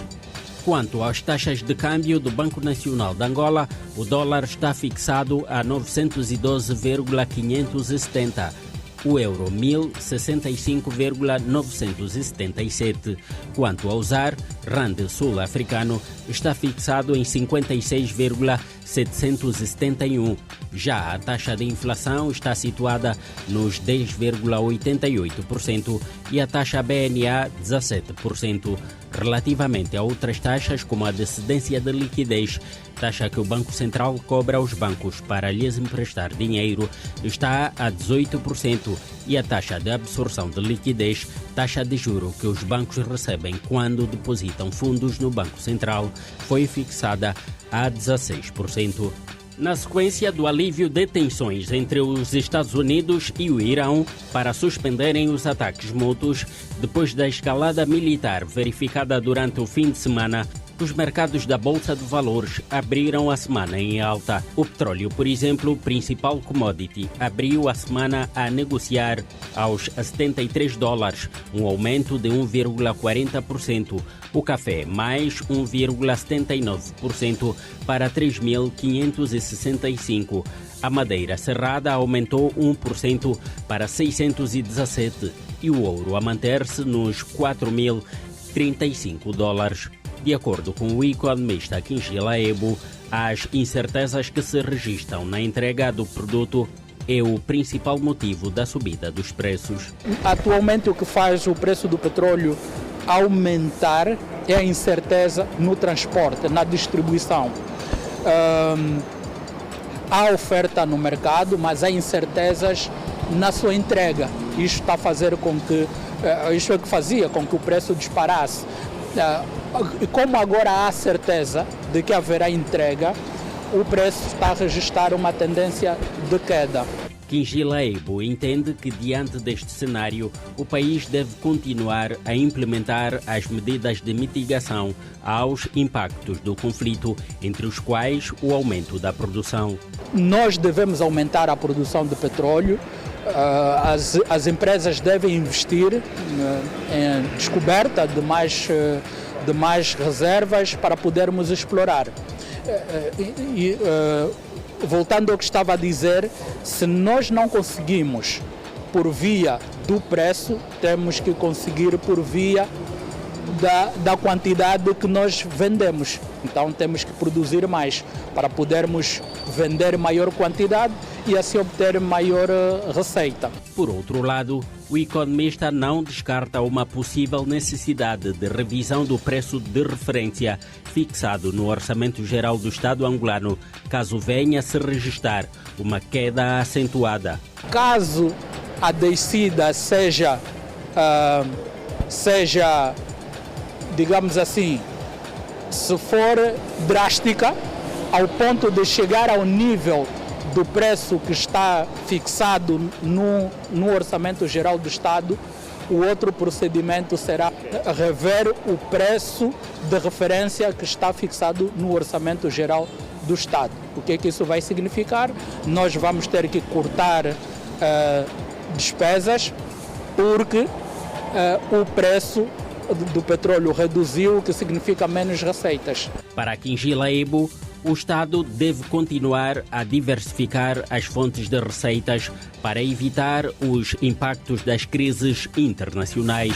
Quanto às taxas de câmbio do Banco Nacional de Angola, o dólar está fixado a 912,570, o euro 1065,977. Quanto ao ZAR, rand sul-africano está fixado em 56,771. Já a taxa de inflação está situada nos 10,88% e a taxa BNA 17%. Relativamente a outras taxas, como a de cedência de liquidez, taxa que o Banco Central cobra aos bancos para lhes emprestar dinheiro, está a 18%, e a taxa de absorção de liquidez, taxa de juro que os bancos recebem quando depositam fundos no Banco Central, foi fixada a 16%. Na sequência do alívio de tensões entre os Estados Unidos e o Irão para suspenderem os ataques mútuos, depois da escalada militar verificada durante o fim de semana, os mercados da Bolsa de Valores abriram a semana em alta. O petróleo, por exemplo, principal commodity, abriu a semana a negociar aos $73, um aumento de 1,40%. O café, mais 1,79% para 3.565. A madeira serrada aumentou 1% para 617 e o ouro a manter-se nos $4.035. De acordo com o economista Kinshila Ebo, as incertezas que se registram na entrega do produto é o principal motivo da subida dos preços. Atualmente, o que faz o preço do petróleo aumentar é a incerteza no transporte, na distribuição. Há oferta no mercado, mas há incertezas na sua entrega. Isto está a fazer com que, isto é que fazia com que o preço disparasse. Como agora há certeza de que haverá entrega, o preço está a registrar uma tendência de queda. Kinshila Ebo entende que, diante deste cenário, o país deve continuar a implementar as medidas de mitigação aos impactos do conflito, entre os quais o aumento da produção. Nós devemos aumentar a produção de petróleo. As empresas devem investir em descoberta de mais reservas para podermos explorar. Voltando ao que estava a dizer, se nós não conseguimos por via do preço, temos que conseguir por via da quantidade que nós vendemos. Então temos que produzir mais para podermos vender maior quantidade e assim obter maior receita. Por outro lado, o economista não descarta uma possível necessidade de revisão do preço de referência fixado no Orçamento Geral do Estado angolano, caso venha a se registrar uma queda acentuada. Caso a descida seja, digamos assim, se for drástica, ao ponto de chegar ao nível do preço que está fixado no Orçamento Geral do Estado, o outro procedimento será rever o preço de referência que está fixado no Orçamento Geral do Estado. O que é que isso vai significar? Nós vamos ter que cortar despesas porque o preço do petróleo reduziu, o que significa menos receitas. Para Kingi Laibo, o Estado deve continuar a diversificar as fontes de receitas para evitar os impactos das crises internacionais.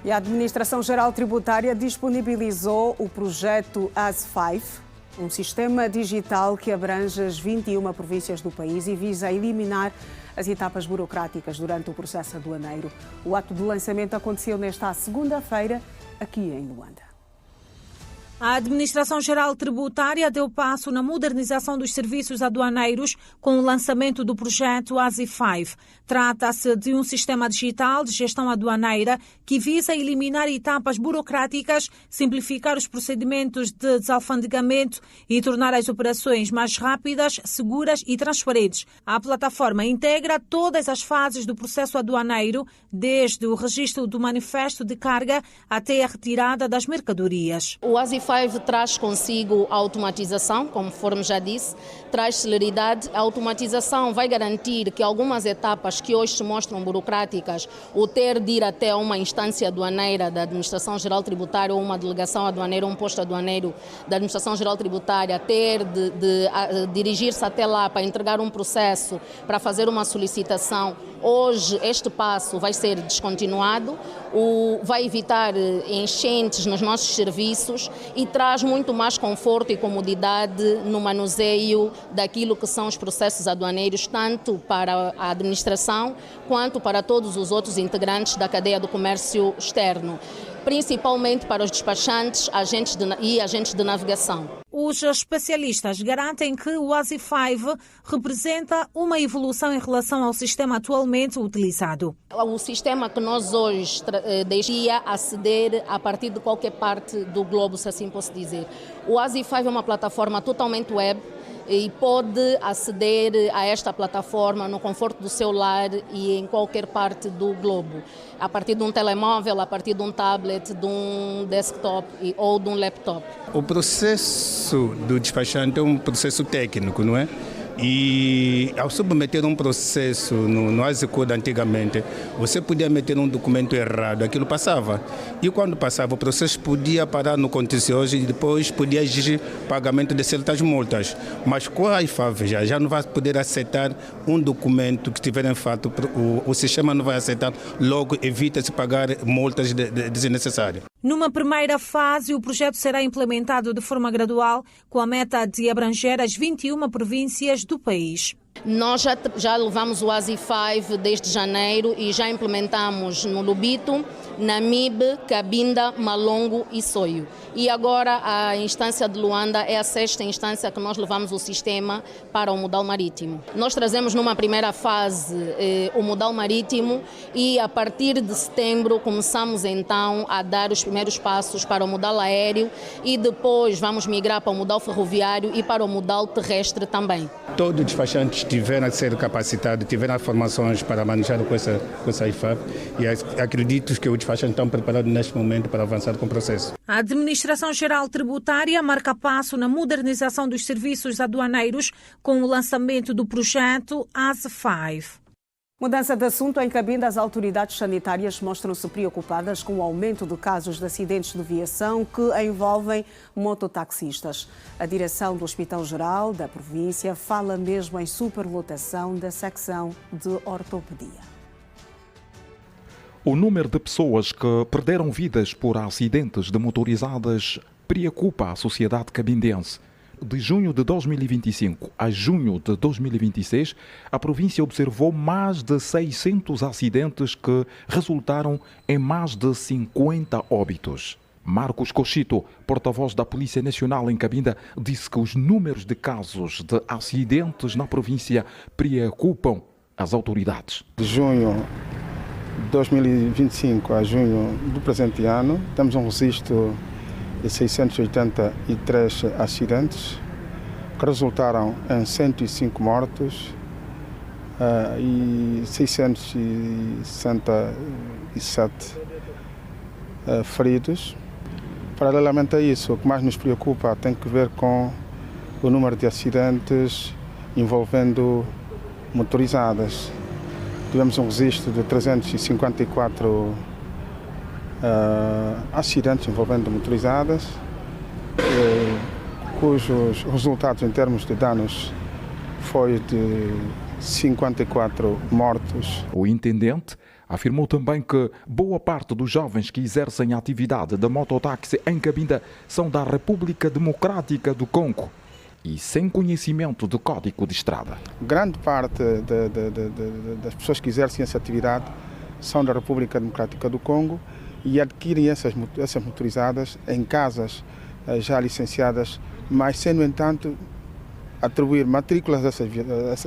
E a Administração Geral Tributária disponibilizou o projeto AS5, um sistema digital que abrange as 21 províncias do país e visa eliminar as etapas burocráticas durante o processo aduaneiro. O ato de lançamento aconteceu nesta segunda-feira, aqui em Luanda. A Administração Geral Tributária deu passo na modernização dos serviços aduaneiros com o lançamento do projeto ASI5. Trata-se de um sistema digital de gestão aduaneira que visa eliminar etapas burocráticas, simplificar os procedimentos de desalfandegamento e tornar as operações mais rápidas, seguras e transparentes. A plataforma integra todas as fases do processo aduaneiro, desde o registro do manifesto de carga até a retirada das mercadorias. O ASI5 traz consigo a automatização, conforme já disse, traz celeridade. A automatização vai garantir que algumas etapas que hoje se mostram burocráticas, o ter de ir até uma instância aduaneira da Administração Geral Tributária ou uma delegação aduaneira ou um posto aduaneiro da Administração Geral Tributária, ter de dirigir-se até lá para entregar um processo, para fazer uma solicitação, hoje este passo vai ser descontinuado, vai evitar enchentes nos nossos serviços e traz muito mais conforto e comodidade no manuseio daquilo que são os processos aduaneiros, tanto para a administração quanto para todos os outros integrantes da cadeia do comércio externo, principalmente para os despachantes e agentes de navegação. Os especialistas garantem que o ASI5 representa uma evolução em relação ao sistema atualmente utilizado. O sistema que nós hoje deixaria aceder a partir de qualquer parte do globo, se assim posso dizer. O ASI5 é uma plataforma totalmente web e pode aceder a esta plataforma no conforto do seu lar e em qualquer parte do globo, a partir de um telemóvel, a partir de um tablet, de um desktop ou de um laptop. O processo do despachante é um processo técnico, não é? E ao submeter um processo no ASICODE antigamente, você podia meter um documento errado, aquilo passava. E quando passava, o processo podia parar no contencioso e depois podia exigir pagamento de certas multas. Mas com a IFAV já não vai poder aceitar um documento que tiver em fato, o sistema não vai aceitar, logo evita-se pagar multas desnecessárias. Numa primeira fase, o projeto será implementado de forma gradual, com a meta de abranger as 21 províncias do país. Nós já levamos o ASI5 desde janeiro e já implementamos no Lubito, Namibe, Cabinda, Malongo e Soio. E agora a instância de Luanda é a 6ª instância que nós levamos o sistema para o modal marítimo. Nós trazemos numa primeira fase o modal marítimo e a partir de setembro começamos então a dar os primeiros passos para o modal aéreo e depois vamos migrar para o modal ferroviário e para o modal terrestre também. Todos os despachantes tiveram a ser capacitados, tiveram formações para manejar com essa IFAV e acredito que os despachantes estão preparados neste momento para avançar com o processo. A Administração Geral Tributária marca passo na modernização dos serviços aduaneiros com o lançamento do projeto ASI5. Mudança de assunto. Em Cabinda, as autoridades sanitárias mostram-se preocupadas com o aumento de casos de acidentes de viação que envolvem mototaxistas. A direção do Hospital Geral da província fala mesmo em superlotação da secção de ortopedia. O número de pessoas que perderam vidas por acidentes de motorizadas preocupa a sociedade cabindense. De junho de 2025 a junho de 2026, a província observou mais de 600 acidentes que resultaram em mais de 50 óbitos. Marcos Cochito, porta-voz da Polícia Nacional em Cabinda, disse que os números de casos de acidentes na província preocupam as autoridades. De junho de 2025 a junho do presente ano, temos um registro de 683 acidentes que resultaram em 105 mortos e 667 feridos. Paralelamente a isso, o que mais nos preocupa tem que ver com o número de acidentes envolvendo motorizadas. Tivemos um registro de 354 acidentes envolvendo motorizadas, cujos resultados em termos de danos foi de 54 mortos. O intendente afirmou também que boa parte dos jovens que exercem a atividade de mototáxi em Cabinda são da República Democrática do Congo e sem conhecimento do Código de Estrada. Grande parte das pessoas que exercem essa atividade são da República Democrática do Congo e adquirem essas motorizadas em casas já licenciadas, mas sem, no entanto, atribuir matrículas a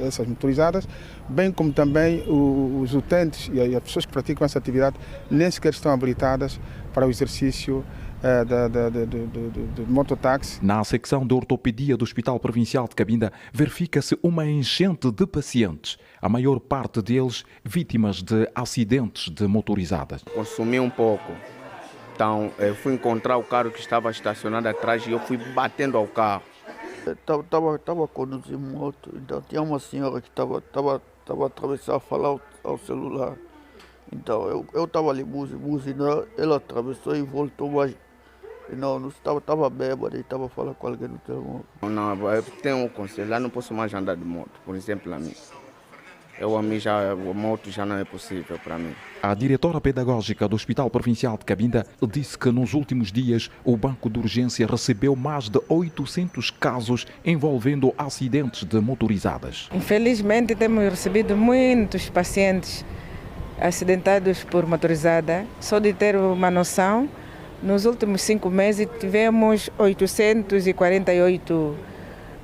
essas motorizadas, bem como também os utentes e as pessoas que praticam essa atividade nem sequer estão habilitadas para o exercício de mototáxi. Na secção de ortopedia do Hospital Provincial de Cabinda, verifica-se uma enchente de pacientes, a maior parte deles vítimas de acidentes de motorizadas. Consumi um pouco, então eu fui encontrar o carro que estava estacionado atrás e eu fui batendo ao carro. Estava a conduzir moto, então tinha uma senhora que estava a atravessar a falar ao celular. Então eu estava ali buzinando, ela atravessou e voltou, mas não estava bêbada e estava a falar com alguém no telemóvel. Não, eu tenho um conselho, lá não posso mais andar de moto, por exemplo, a mim. A moto já não é possível para mim. A diretora pedagógica do Hospital Provincial de Cabinda disse que nos últimos dias o Banco de Urgência recebeu mais de 800 casos envolvendo acidentes de motorizadas. Infelizmente temos recebido muitos pacientes acidentados por motorizada. Só de ter uma noção, nos últimos 5 meses tivemos 848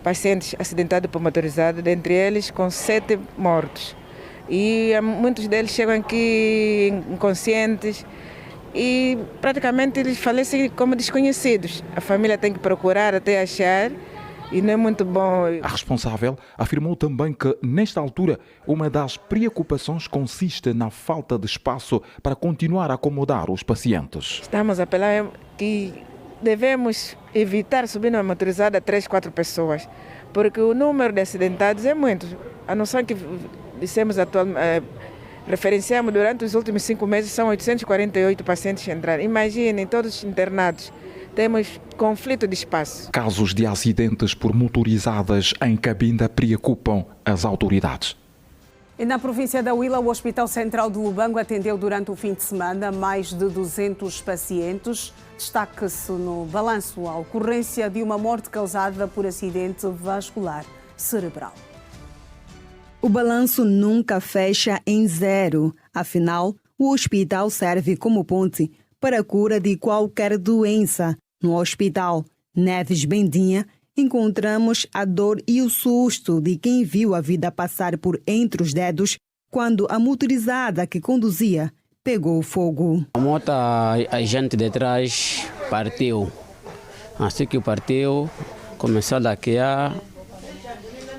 pacientes acidentados por motorizada, dentre eles com 7 mortos. E muitos deles chegam aqui inconscientes e praticamente eles falecem como desconhecidos. A família tem que procurar até achar e não é muito bom. A responsável afirmou também que, nesta altura, uma das preocupações consiste na falta de espaço para continuar a acomodar os pacientes. Estamos a apelar que devemos evitar subir numa motorizada 3, 4 pessoas, porque o número de acidentados é muito. A noção que dissemos referenciamos durante os últimos 5 meses são 848 pacientes entraram. Imaginem, todos internados. Temos conflito de espaço. Casos de acidentes por motorizadas em Cabinda preocupam as autoridades. E na província da Huila, o Hospital Central de Lubango atendeu durante o fim de semana mais de 200 pacientes. Destaca-se no balanço a ocorrência de uma morte causada por acidente vascular cerebral. O balanço nunca fecha em zero. Afinal, o hospital serve como ponte para a cura de qualquer doença. No Hospital Neves Bendinha, encontramos a dor e o susto de quem viu a vida passar por entre os dedos quando a motorizada que conduzia pegou fogo. A moto, a gente de trás partiu. Assim que partiu, começou a laquear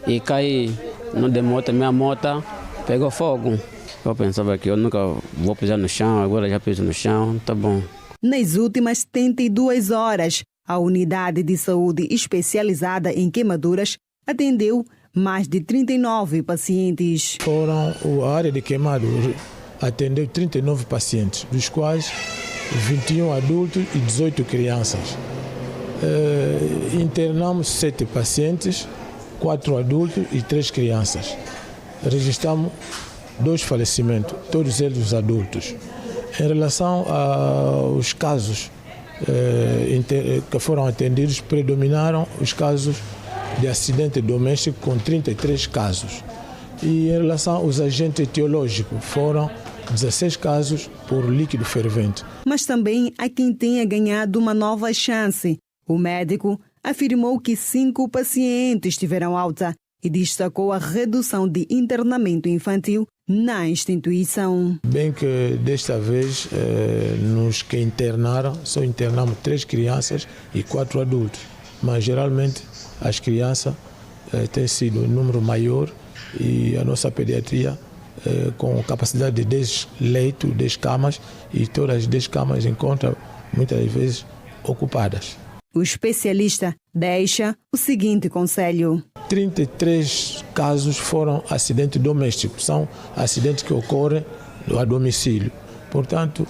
e cai no de moto, minha moto pegou fogo. Eu pensava que eu nunca vou pisar no chão, agora já piso no chão, tá bom. Nas últimas 72 horas, a Unidade de Saúde Especializada em Queimaduras atendeu mais de 39 pacientes. A área de queimado atendeu 39 pacientes, dos quais 21 adultos e 18 crianças. Internamos 7 pacientes, 4 adultos e 3 crianças. Registramos 2 falecimentos, todos eles adultos. Em relação aos casos que foram atendidos, predominaram os casos de acidente doméstico, com 33 casos. E em relação aos agentes etiológicos, foram 16 casos por líquido fervente. Mas também há quem tenha ganhado uma nova chance. O médico afirmou que 5 pacientes tiveram alta e destacou a redução de internamento infantil na instituição. Bem que desta vez, nos que internaram, só internamos 3 crianças e 4 adultos. Mas geralmente as crianças têm sido um número maior e a nossa pediatria com capacidade de 10 leitos, 10 camas, e todas as 10 camas encontram muitas vezes ocupadas. O especialista deixa o seguinte conselho: 33 casos foram acidentes domésticos, são acidentes que ocorrem a domicílio. Portanto,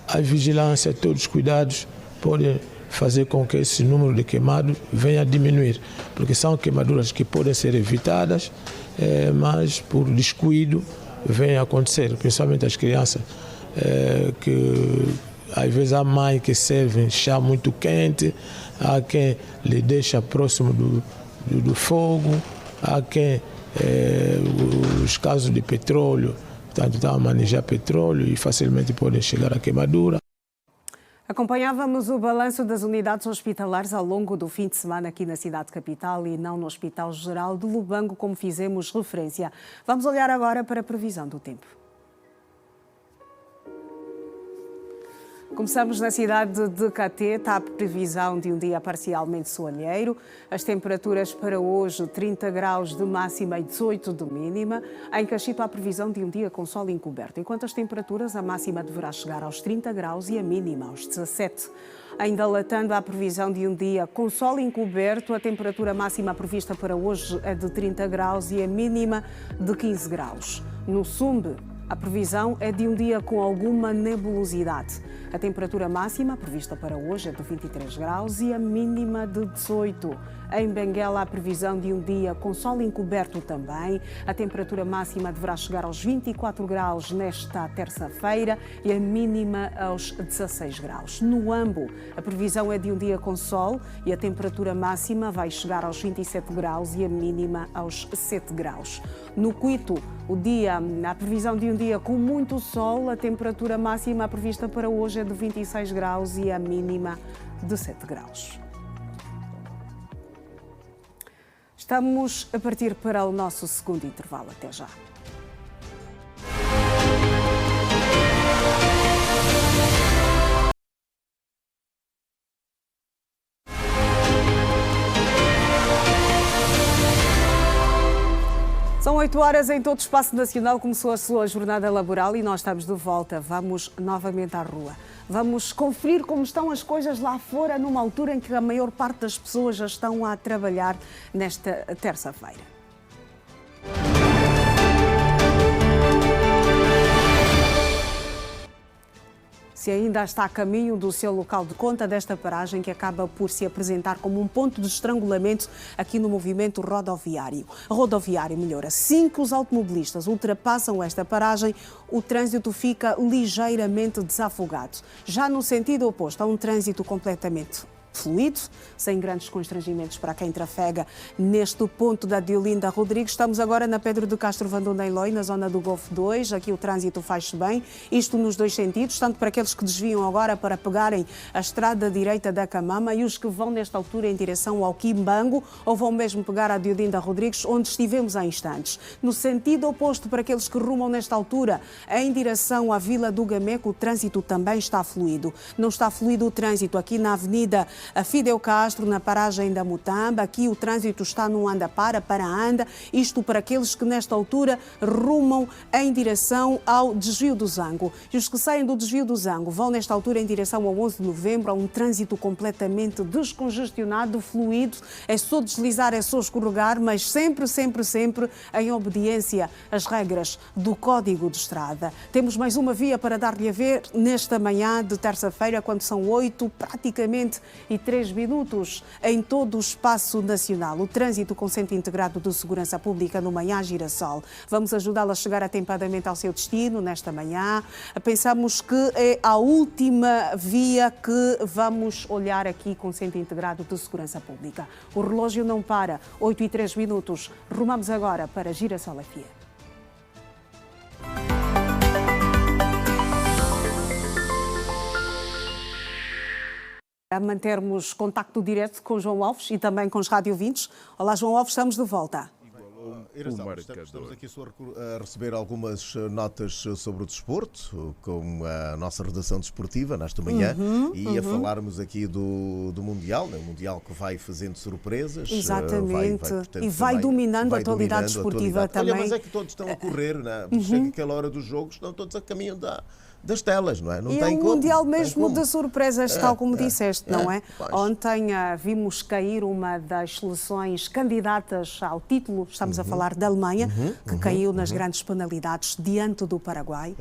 a vigilância, todos os cuidados podem fazer com que esse número de queimados venha a diminuir, porque são queimaduras que podem ser evitadas, mas por descuido vem a acontecer, principalmente as crianças, que às vezes há mãe que serve chá muito quente, há quem lhe deixa próximo do fogo, há quem os casos de petróleo, portanto estão a manejar petróleo e facilmente podem chegar à queimadura. Acompanhávamos o balanço das unidades hospitalares ao longo do fim de semana aqui na cidade capital e não no Hospital Geral de Lubango, como fizemos referência. Vamos olhar agora para a previsão do tempo. Começamos na cidade de Caté, está a previsão de um dia parcialmente soalheiro. As temperaturas para hoje, 30 graus de máxima e 18 de mínima. Em Cachito há previsão de um dia com sol encoberto. Enquanto as temperaturas, a máxima deverá chegar aos 30 graus e a mínima aos 17. Ainda Latando há previsão de um dia com sol encoberto. A temperatura máxima prevista para hoje é de 30 graus e a mínima de 15 graus. No Sumbe, a previsão é de um dia com alguma nebulosidade. A temperatura máxima prevista para hoje é de 23 graus e a mínima de 18. Em Benguela, a previsão de um dia com sol encoberto também. A temperatura máxima deverá chegar aos 24 graus nesta terça-feira e a mínima aos 16 graus. No Ambo, a previsão é de um dia com sol e a temperatura máxima vai chegar aos 27 graus e a mínima aos 7 graus. No Cuito, a previsão de um dia com muito sol, a temperatura máxima prevista para hoje é de 26 graus e a mínima de 7 graus. Estamos a partir para o nosso segundo intervalo. Até já. São 8 horas em todo o espaço nacional. Começou a sua jornada laboral e nós estamos de volta. Vamos novamente à rua. Vamos conferir como estão as coisas lá fora, numa altura em que a maior parte das pessoas já estão a trabalhar nesta terça-feira. Se ainda está a caminho do seu local de conta desta paragem que acaba por se apresentar como um ponto de estrangulamento aqui no movimento rodoviário. Assim que os automobilistas ultrapassam esta paragem, o trânsito fica ligeiramente desafogado. Já no sentido oposto, há um trânsito completamente fluido, sem grandes constrangimentos para quem trafega neste ponto da Diolinda Rodrigues. Estamos agora na Pedro de Castro Vanduneloi, na zona do Golfo 2. Aqui o trânsito faz-se bem, isto nos dois sentidos, tanto para aqueles que desviam agora para pegarem a estrada direita da Camama e os que vão nesta altura em direção ao Quimbango ou vão mesmo pegar a Diolinda Rodrigues, onde estivemos há instantes. No sentido oposto, para aqueles que rumam nesta altura em direção à Vila do Gameco, o trânsito também está fluido. Não está fluido o trânsito aqui na Avenida a Fidel Castro, na paragem da Mutamba. Aqui o trânsito está num anda-para, para-anda, isto para aqueles que nesta altura rumam em direção ao desvio do Zango. E os que saem do desvio do Zango vão nesta altura em direção ao 11 de novembro, a um trânsito completamente descongestionado, fluido. É só deslizar, é só escorregar, mas sempre em obediência às regras do Código de Estrada. Temos mais uma via para dar-lhe a ver nesta manhã de terça-feira, quando são 8, praticamente, e 3 minutos em todo o espaço nacional. O trânsito com Centro Integrado de Segurança Pública no Manhã Girassol. Vamos ajudá-la a chegar atempadamente ao seu destino nesta manhã. Pensamos que é a última via que vamos olhar aqui com Centro Integrado de Segurança Pública. O relógio não para, 8 e 3 minutos. Rumamos agora para Girassol FM. A mantermos contacto direto com João Alves e também com os rádio ouvintes. Olá, João Alves, estamos de volta. Estamos aqui só a receber algumas notas sobre o desporto, com a nossa redação desportiva nesta manhã, a falarmos aqui do Mundial, né? O Mundial que vai fazendo surpresas. Exatamente, e vai dominando a atualidade desportiva também. Olha, mas é que todos estão a correr, né? Chega aquela hora dos jogos, estão todos a caminho das telas, não é? Não e tem é um como, Mundial mesmo de surpresas, tal como disseste, não é? Pois. Ontem vimos cair uma das seleções candidatas ao título, estamos a falar da Alemanha, que caiu nas grandes penalidades diante do Paraguai.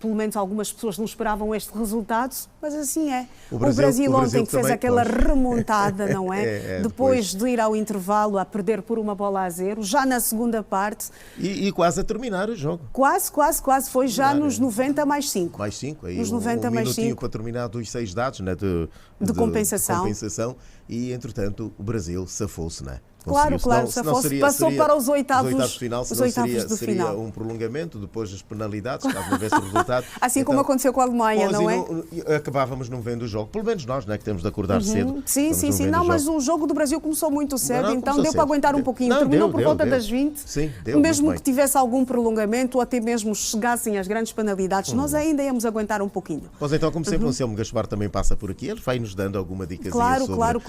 Pelo menos algumas pessoas não esperavam este resultado, mas assim é. O Brasil ontem que fez aquela remontada, não é? Depois de ir ao intervalo a perder por 1-0, já na segunda parte. E quase a terminar o jogo. Quase. Foi já nos 90 mais 5. Mais 5, aí nos 90 mais 5. Para terminar dos 6 dados, né, de compensação. E, entretanto, o Brasil safou-se, não é? Claro, passou para os oitavos de final, seria um prolongamento, depois das penalidades, caso não houvesse o resultado. Assim como aconteceu com a Alemanha, não é? Acabávamos não vendo o jogo, pelo menos nós, não é, que temos de acordar cedo. Sim. Não, mas o jogo do Brasil começou muito cedo, então deu para aguentar um pouquinho. Terminou por volta das 20. Sim, mesmo que tivesse algum prolongamento, ou até mesmo chegassem as grandes penalidades, nós ainda íamos aguentar um pouquinho. Pois então, como sempre, o Anselmo Gaspar também passa por aqui, ele vai-nos dando alguma dicasinha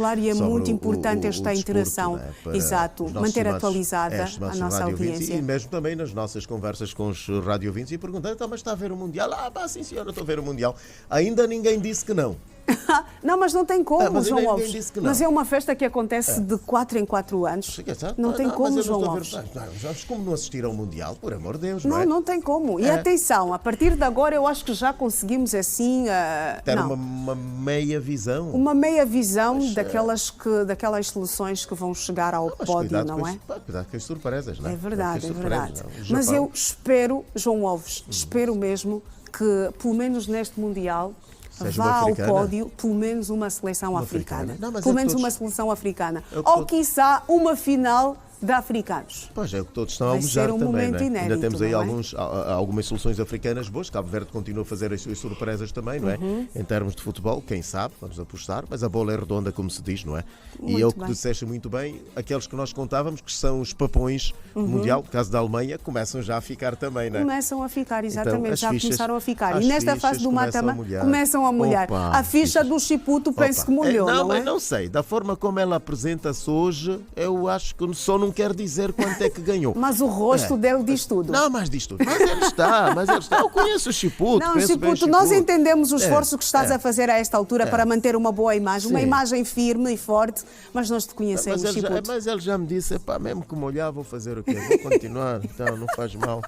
Claro, e é muito importante esta interação. Né, exato, manter atualizada a nossa audiência. E mesmo também nas nossas conversas com os rádio ouvintes e perguntando, então, mas está a ver o Mundial? Sim senhora, estou a ver o Mundial. Ainda ninguém disse que não. Não, mas não tem como, João Alves. Mas é uma festa que acontece de 4 em 4 anos. Não tem como, João Alves. Mas como não assistir ao Mundial, por amor de Deus, não é? Não tem como. E atenção, a partir de agora eu acho que já conseguimos assim... ter uma meia visão. Uma meia visão daquelas seleções que vão chegar ao pódio, não é? Cuidado com as surpresas, não é? É verdade. Mas eu espero, João Alves, espero mesmo que, pelo menos neste Mundial, vá ao pódio pelo menos uma seleção africana. Pelo menos uma seleção africana. Ou, quiçá, uma final de africanos. Pois é, o que todos estão a almejar também, momento inédito, ainda temos aí algumas soluções africanas boas. Cabo Verde continua a fazer as suas surpresas também, não é? Em termos de futebol, quem sabe, vamos apostar, mas a bola é redonda, como se diz, não é? E é o que tu disseste muito bem, aqueles que nós contávamos, que são os papões mundial, no caso da Alemanha, começam já a ficar também, não é? Começam a ficar, exatamente, então, já começaram a ficar. E nesta fase do mata-mata começam a molhar. A ficha do Chiputo penso que molhou, não é? Não sei, da forma como ela apresenta-se hoje, eu acho que só não quer dizer quanto é que ganhou. Mas o rosto dele diz tudo. Não, mas diz tudo. Mas ele está. Eu conheço o Chiputo. Não, Chiputo, nós entendemos o esforço que estás a fazer a esta altura para manter uma boa imagem, uma imagem firme e forte, mas nós te conhecemos, Chiputo. Mas ele já me disse, mesmo que molhar, vou fazer o quê? Vou continuar, então não faz mal.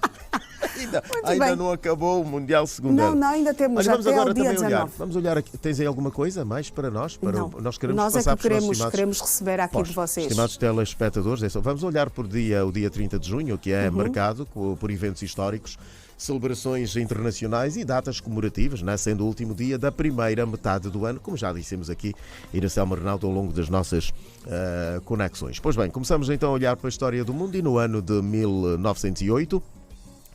Ainda não acabou o Mundial segunda. Não, ainda temos vamos até agora ao dia também 19. olhar. Vamos olhar aqui. Tens aí alguma coisa mais para nós? Nós queremos nós passar é que queremos receber aqui de vocês. Estimados telespectadores, vamos olhar por o dia 30 de junho, que é marcado por eventos históricos, celebrações internacionais e datas comemorativas, né? Sendo o último dia da primeira metade do ano, como já dissemos aqui, Iracema Ronaldo, ao longo das nossas conexões. Pois bem, começamos então a olhar para a história do mundo e no ano de 1908,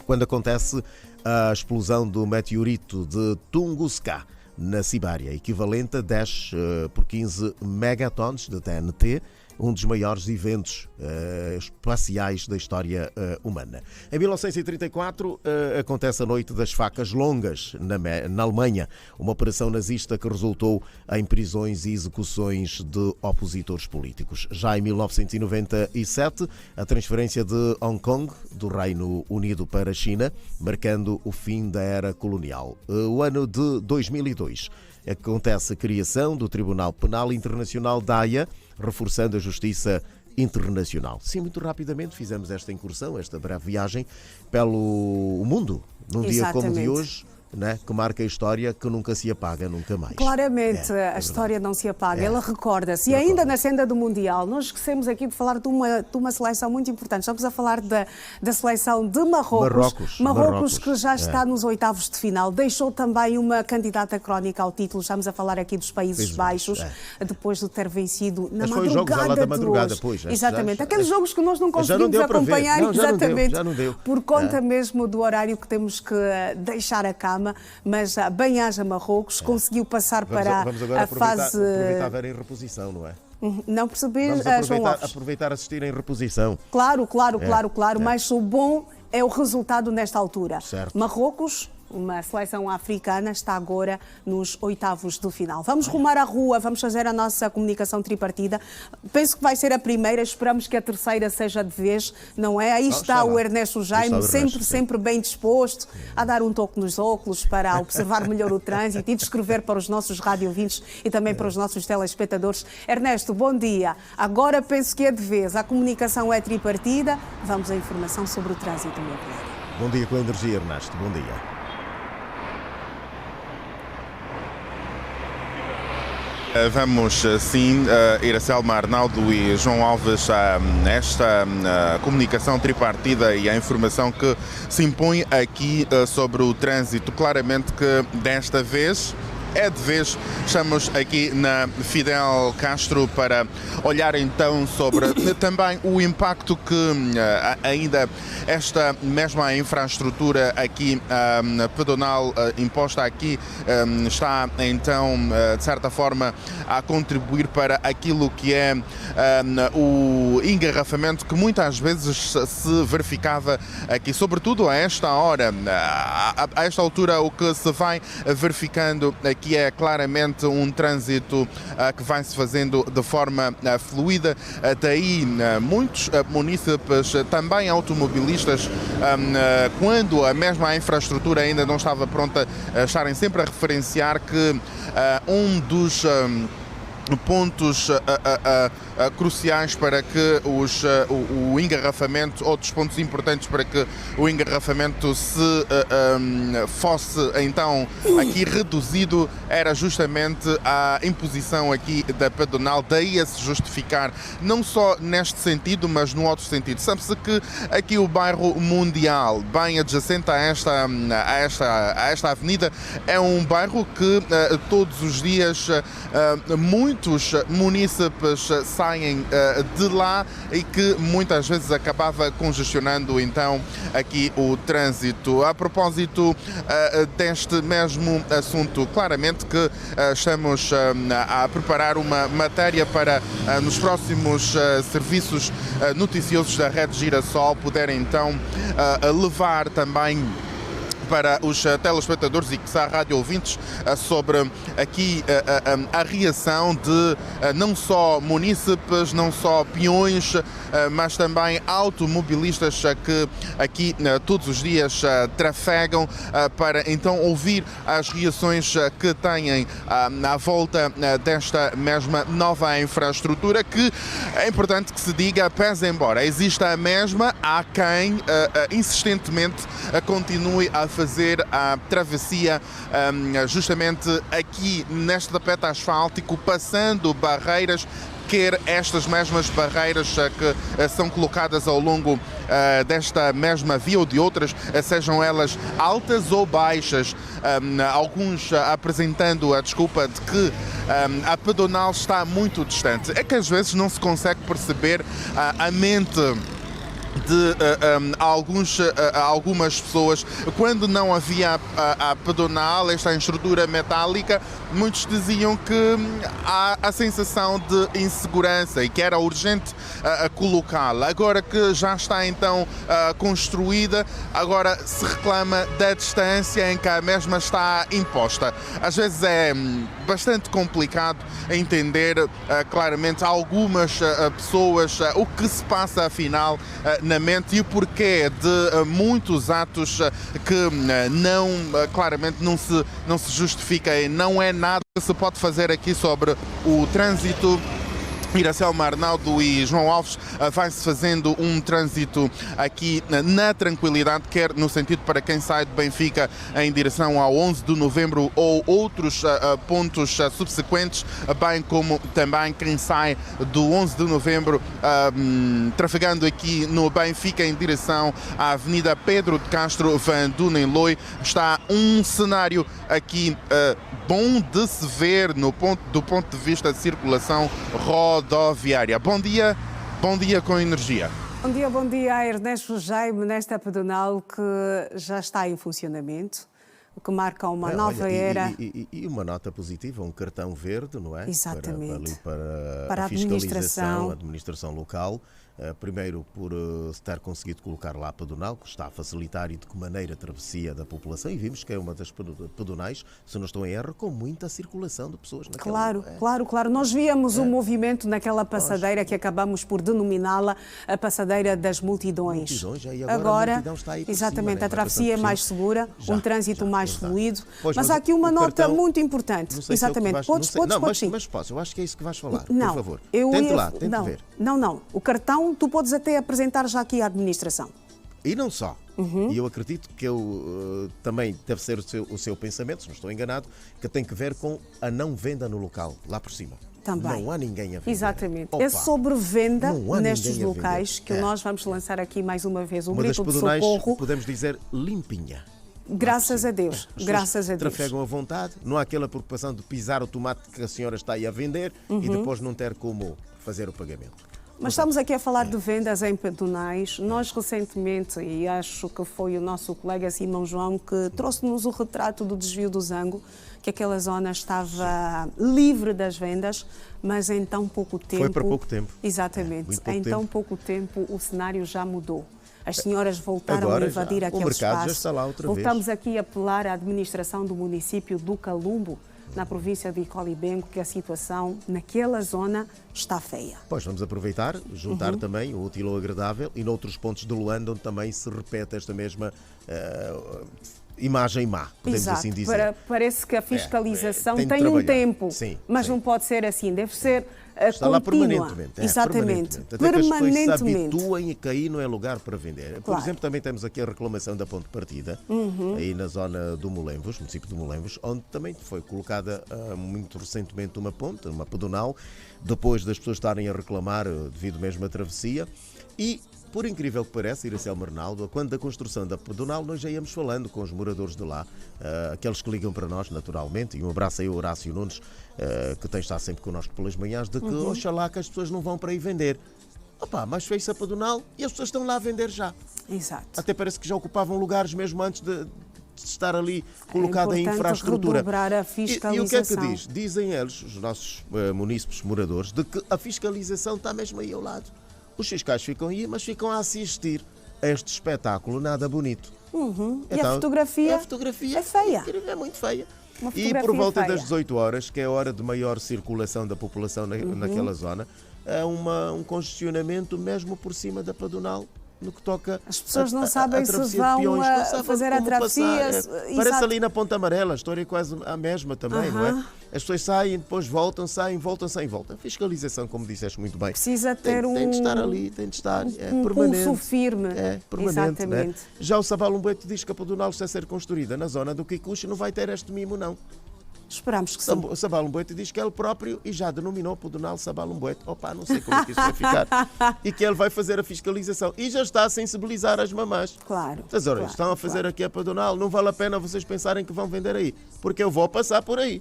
quando acontece a explosão do meteorito de Tunguska, na Sibéria, equivalente a 10 por 15 megatons de TNT, um dos maiores eventos espaciais da história humana. Em 1934 acontece a Noite das Facas Longas, na Alemanha, uma operação nazista que resultou em prisões e execuções de opositores políticos. Já em 1997, a transferência de Hong Kong do Reino Unido para a China, marcando o fim da era colonial. O ano de 2002 acontece a criação do Tribunal Penal Internacional da Haia, reforçando a justiça internacional. Sim, muito rapidamente fizemos esta incursão, esta breve viagem pelo mundo, num dia como de hoje, né, que marca a história que nunca se apaga, nunca mais. Claramente, a história não se apaga, ela recorda-se. E ainda na senda do Mundial, nós esquecemos aqui de falar de uma seleção muito importante. Estamos a falar da seleção de Marrocos, que já está nos oitavos de final. Deixou também uma candidata crónica ao título. Estamos a falar aqui dos Países Baixos, depois de ter vencido na madrugada de hoje. Pois, exatamente. Aqueles jogos que nós não conseguimos acompanhar, já não deu. Por conta mesmo do horário que temos que deixar a cama. Mas bem haja Marrocos, conseguiu passar para a fase... aproveitar a ver em reposição, não é? Não percebi, João Alves. Aproveitar assistir em reposição. Claro, mas o bom é o resultado nesta altura. Certo. Marrocos, uma seleção africana, está agora nos oitavos do final. Vamos rumar à rua, vamos fazer a nossa comunicação tripartida. Penso que vai ser a primeira, esperamos que a terceira seja de vez, não é? Aí está o Ernesto Jaime, sempre bem disposto a dar um toque nos óculos para observar melhor o trânsito e descrever para os nossos radiovintes e também para os nossos telespectadores. Ernesto, bom dia. Agora penso que é de vez, a comunicação é tripartida. Vamos à informação sobre o trânsito, meu colega. Bom dia com a energia, Ernesto. Bom dia. Vamos, sim, Iracelma, Arnaldo e João Alves, a esta comunicação tripartida e a informação que se impõe aqui sobre o trânsito. Claramente que desta vez é de vez. Estamos aqui na Fidel Castro para olhar então sobre também o impacto que ainda esta mesma infraestrutura aqui pedonal imposta aqui está então de certa forma a contribuir para aquilo que é o engarrafamento que muitas vezes se verificava aqui, sobretudo a esta hora, a esta altura o que se vai verificando aqui é claramente um trânsito que vai se fazendo de forma fluida. Daí muitos munícipes, também automobilistas, quando a mesma infraestrutura ainda não estava pronta, estarem sempre a referenciar que um dos pontos cruciais para que o engarrafamento, outros pontos importantes para que o engarrafamento se fosse então aqui reduzido, era justamente a imposição aqui da pedonal, daí a se justificar não só neste sentido, mas no outro sentido. Sabe-se que aqui o bairro Mundial, bem adjacente a esta avenida, é um bairro que todos os dias muitos munícipes saem de lá e que muitas vezes acabava congestionando então aqui o trânsito. A propósito deste mesmo assunto, claramente que estamos a preparar uma matéria para nos próximos serviços noticiosos da Rede Girassol poderem então levar também para os telespectadores e quiçá rádio ouvintes sobre aqui a reação de não só munícipes, não só peões, mas também automobilistas que aqui todos os dias trafegam para então ouvir as reações que têm à volta desta mesma nova infraestrutura que é importante que se diga, pese embora exista a mesma, há quem insistentemente continue a fazer a travessia justamente aqui neste tapete asfáltico, passando barreiras, quer estas mesmas barreiras que são colocadas ao longo desta mesma via ou de outras, sejam elas altas ou baixas, alguns apresentando a desculpa de que a pedonal está muito distante. É que às vezes não se consegue perceber a mente algumas pessoas. Quando não havia a pedonal, esta estrutura metálica, muitos diziam que há a sensação de insegurança e que era urgente colocá-la. Agora que já está então construída, agora se reclama da distância em que a mesma está imposta. Às vezes é bastante complicado entender claramente algumas pessoas o que se passa afinal na mente e o porquê de muitos atos que claramente não se justifica e não é nada que se pode fazer aqui sobre o trânsito. Iracelma Arnaldo e João Alves vai-se fazendo um trânsito aqui na tranquilidade, quer no sentido para quem sai de Benfica em direção ao 11 de novembro ou outros pontos subsequentes, bem como também quem sai do 11 de novembro trafegando aqui no Benfica em direção à Avenida Pedro de Castro Van Dunen-Loi. Está um cenário aqui bom de se ver do ponto de vista de circulação rodoviária. Bom dia com energia. Bom dia, Ernesto Jaime, nesta pedonal que já está em funcionamento, o que marca uma nova era. E uma nota positiva, um cartão verde, não é? Exatamente. Para a fiscalização, a administração local. Primeiro por ter conseguido colocar lá a pedonal, que está a facilitar e de que maneira a travessia da população, e vimos que é uma das pedonais, se não estou em erro, com muita circulação de pessoas naquela... Claro. Nós víamos um movimento naquela passadeira que acabamos por denominá-la a passadeira das multidões. E agora a multidão está aí por exatamente, cima, a travessia é mais segura, um trânsito mais fluido. Mas há aqui uma nota nota muito importante. Exatamente. Podes sim. Mas posso, eu acho que é isso que vais falar, não, por favor. Tente ver. Não. O cartão tu podes até apresentar já aqui à administração. E não só. E eu acredito que também deve ser o seu pensamento, se não estou enganado, que tem que ver com a não venda no local, lá por cima. Também. Não há ninguém a vender. Exatamente. É sobre venda nestes locais que nós vamos lançar aqui mais uma vez. O grito de socorro. Podemos dizer limpinha. Graças a Deus. Trafegam à vontade, não há aquela preocupação de pisar o tomate que a senhora está aí a vender e depois não ter como fazer o pagamento. Mas estamos aqui a falar de vendas em pedonais. Nós recentemente, e acho que foi o nosso colega Simão João que trouxe-nos o retrato do desvio do Zango, que aquela zona estava livre das vendas, mas em tão pouco tempo... Foi para pouco tempo. Exatamente. Em tão pouco tempo o cenário já mudou. As senhoras voltaram a invadir aquele espaço. Já está lá outra vez. Voltamos aqui a apelar à administração do município do Calumbo, na província de Icolibengo, que a situação naquela zona está feia. Pois, vamos aproveitar, juntar também o útil ou agradável e noutros pontos de Luanda onde também se repete esta mesma imagem má, podemos assim dizer. Parece que a fiscalização tem um tempo, mas não pode ser assim, deve ser está lá permanentemente. Exatamente. Até que as pessoas se habituem e que aí não é lugar para vender. Por exemplo, também temos aqui a reclamação da ponte de partida, aí na zona do Molenvos, município do Molenvos, onde também foi colocada muito recentemente uma ponte, uma pedonal, depois das pessoas estarem a reclamar devido mesmo à travessia. E, por incrível que pareça, Iracelma Arnaldo, quando da construção da pedonal, nós já íamos falando com os moradores de lá, aqueles que ligam para nós, naturalmente, e um abraço aí ao Horácio Nunes, que tem estado sempre connosco pelas manhãs, de que oxalá que as pessoas não vão para aí vender. Mas fez-se a pedonal e as pessoas estão lá a vender já. Exato. Até parece que já ocupavam lugares mesmo antes de estar ali colocada a infraestrutura. A fiscalização. E o que é que diz? Dizem eles, os nossos munícipes moradores, de que a fiscalização está mesmo aí ao lado. Os fiscais ficam aí, mas ficam a assistir a este espetáculo nada bonito. Então, e a fotografia é feia. É muito feia. E por volta das 18 horas, que é a hora de maior circulação da população naquela zona, há um congestionamento mesmo por cima da pedonal. No que toca as pessoas não sabem se vão fazer a travessia. Parece ali na Ponta Amarela, a história é quase a mesma também, não é? As pessoas saem, depois voltam, saem, voltam. A fiscalização, como disseste muito bem, precisa ter tem de estar ali, tem de estar permanente. Pulso firme. É permanente. Exatamente. Né? Já o Sabalumbeto diz que a pedonal está a ser construída na zona do Kikuchi, não vai ter este mimo, não. Esperamos que sim. Sabalumbeto diz que ele próprio, e já denominou o pedonal Sabalumbeto, não sei como é que isso vai ficar, e que ele vai fazer a fiscalização. E já está a sensibilizar as mamãs. Claro. Estão a fazer aqui a pedonal, não vale a pena vocês pensarem que vão vender aí, porque eu vou passar por aí.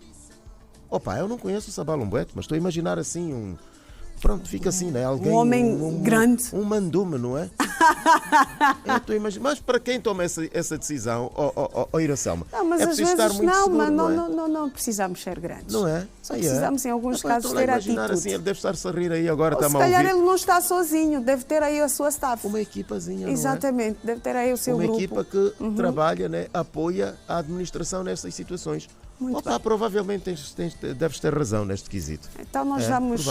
Eu não conheço o Sabalumbeto, mas estou a imaginar assim pronto, fica assim, né? Alguém, um homem grande. Um mandume, não é? Mas para quem toma essa decisão, Iracelma, mas é às preciso estar vezes muito seguro, não precisamos ser grandes. Não é? Só precisamos, em alguns casos, ter atitude. Assim, ele deve estar-se a rir aí agora. Se calhar ele não está sozinho, deve ter aí a sua staff. Uma equipazinha, exatamente, deve ter aí o seu grupo. Uma equipa que trabalha, né, apoia a administração nessas situações. Provavelmente deves ter razão neste quesito. Então nós vamos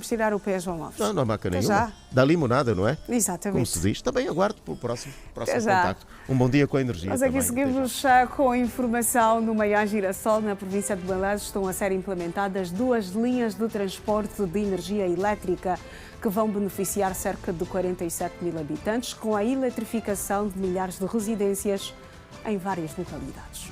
tirar o pé, João Alves. Não há maca nenhuma. Da limonada, não é? Exatamente. Como se diz. Também aguardo pelo próximo contacto. Um bom dia com a energia. Nós aqui seguimos com a informação no Maiá Girassol, na província de Belém. Estão a ser implementadas 2 linhas de transporte de energia elétrica que vão beneficiar cerca de 47 mil habitantes, com a eletrificação de milhares de residências em várias localidades.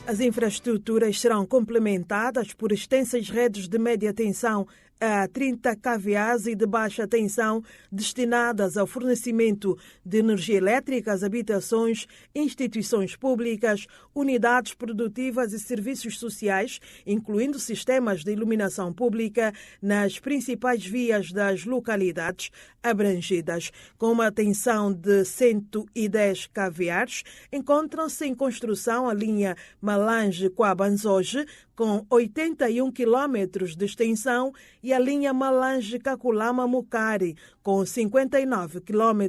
As infraestruturas serão complementadas por extensas redes de média tensão a 30 kVA e de baixa tensão destinadas ao fornecimento de energia elétrica às habitações, instituições públicas, unidades produtivas e serviços sociais, incluindo sistemas de iluminação pública nas principais vias das localidades abrangidas. Com uma tensão de 110 kVA, encontram-se em construção a linha Malange-Quabanzoge, com 81 km de extensão, e a linha Malange-Kakulama-Mukari, com 59 km.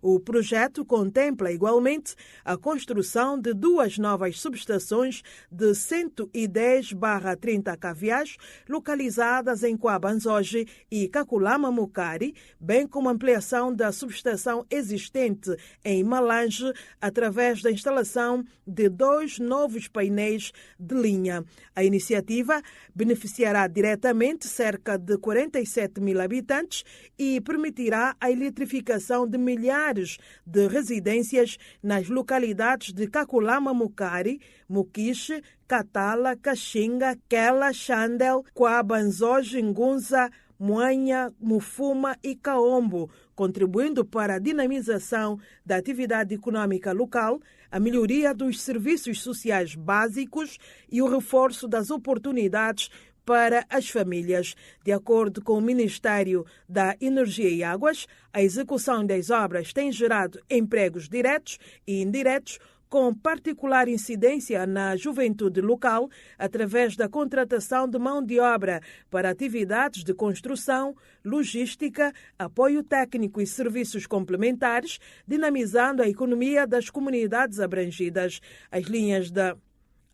O projeto contempla igualmente a construção de 2 novas subestações de 110/30 kVA, localizadas em Quabanzoge e Kakulama-Mukari, bem como ampliação da subestação existente em Malange, através da instalação de 2 novos painéis de linha. A iniciativa beneficiará diretamente cerca de 47 mil habitantes e permitirá a eletrificação de milhares de residências nas localidades de Kakulama-Mukari, Mukiche, Katala, Caxinga, Quela, Xandel, Quabanzoge, Ngunza, Muanha, Mufuma e Kaombo, contribuindo para a dinamização da atividade econômica local, a melhoria dos serviços sociais básicos e o reforço das oportunidades para as famílias. De acordo com o Ministério da Energia e Águas, a execução das obras tem gerado empregos diretos e indiretos, com particular incidência na juventude local, através da contratação de mão de obra para atividades de construção, logística, apoio técnico e serviços complementares, dinamizando a economia das comunidades abrangidas.